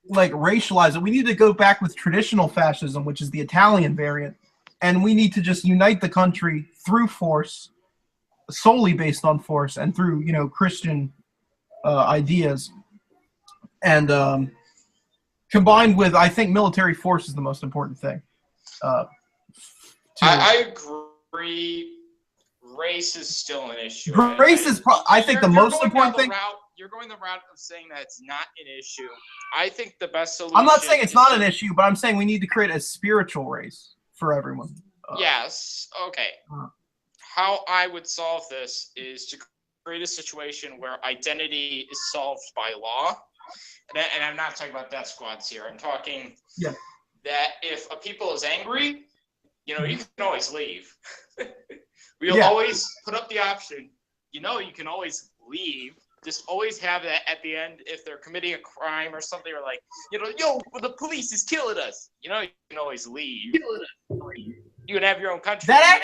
like racialize it. We need to go back with traditional fascism, which is the Italian variant, and we need to just unite the country through force, solely based on force, and through, you know, Christian ideas, and combined with, I think, military force is the most important thing. I agree. Race is still an issue. Race is, I think, the most important thing. You're going the route of saying that it's not an issue. I think the best solution. I'm not saying it's not an issue, but I'm saying we need to create a spiritual race for everyone. Yes. Okay. How I would solve this is to create a situation where identity is solved by law. And I'm not talking about death squads here. I'm talking that if a people is angry, you know, you can always leave. We'll always put up the option, you know, you can always leave. Just always have that at the end if they're committing a crime or something, or like, you know, yo, the police is killing us. You know, you can always leave. You can have your own country. That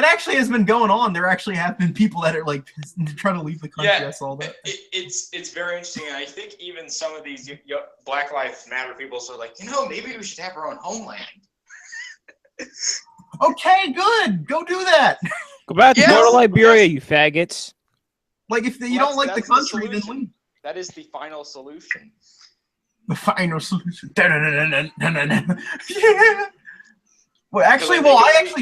actually has been going on. There actually have been people that are like trying to leave the country. Yeah, I saw that. It's very interesting. And I think even some of these Black Lives Matter people are like, you know, maybe we should have our own homeland. Okay, good. Go do that. Go back. Go to Liberia, you faggots. Like if you don't like the country, then leave. That is the final solution. The final solution. Yeah. Well, actually,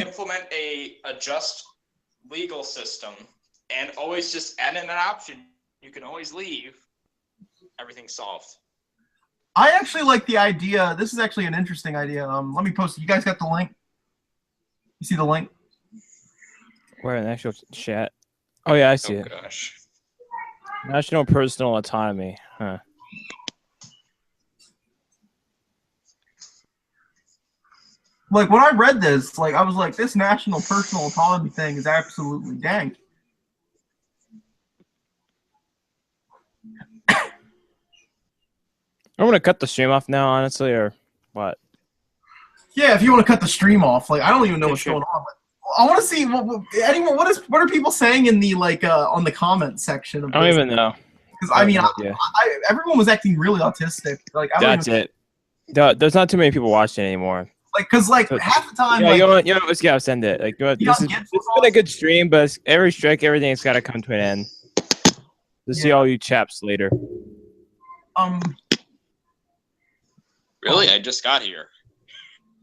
implement a just legal system and always just add in an option. You can always leave. Everything's solved. I actually like the idea. This is actually an interesting idea. Let me post it. You guys got the link? You see the link? Where in the actual chat? Oh yeah, I see it. Gosh. National personal autonomy. Huh. Like when I read this, like I was like, this national personal autonomy thing is absolutely dank. I'm gonna cut the stream off now, honestly, or what? Yeah, if you want to cut the stream off, like I don't even know what's going on. But I want to see what are people saying in the on the comment section of this? I don't even know. Because I mean, everyone was acting really autistic. Like that's it. There's not too many people watching anymore. Like, cause like half the time, yeah, like, you know, let's go send it. Like, this has been a good stream, but every strike, everything's got to come to an end. To see all you chaps later. Really? I just got here.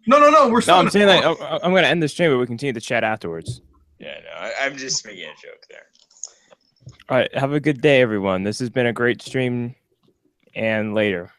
No, we're still. No, I'm saying that I'm gonna end the stream, but we continue to chat afterwards. Yeah, no, I'm just making a joke there. All right, have a good day, everyone. This has been a great stream, and later.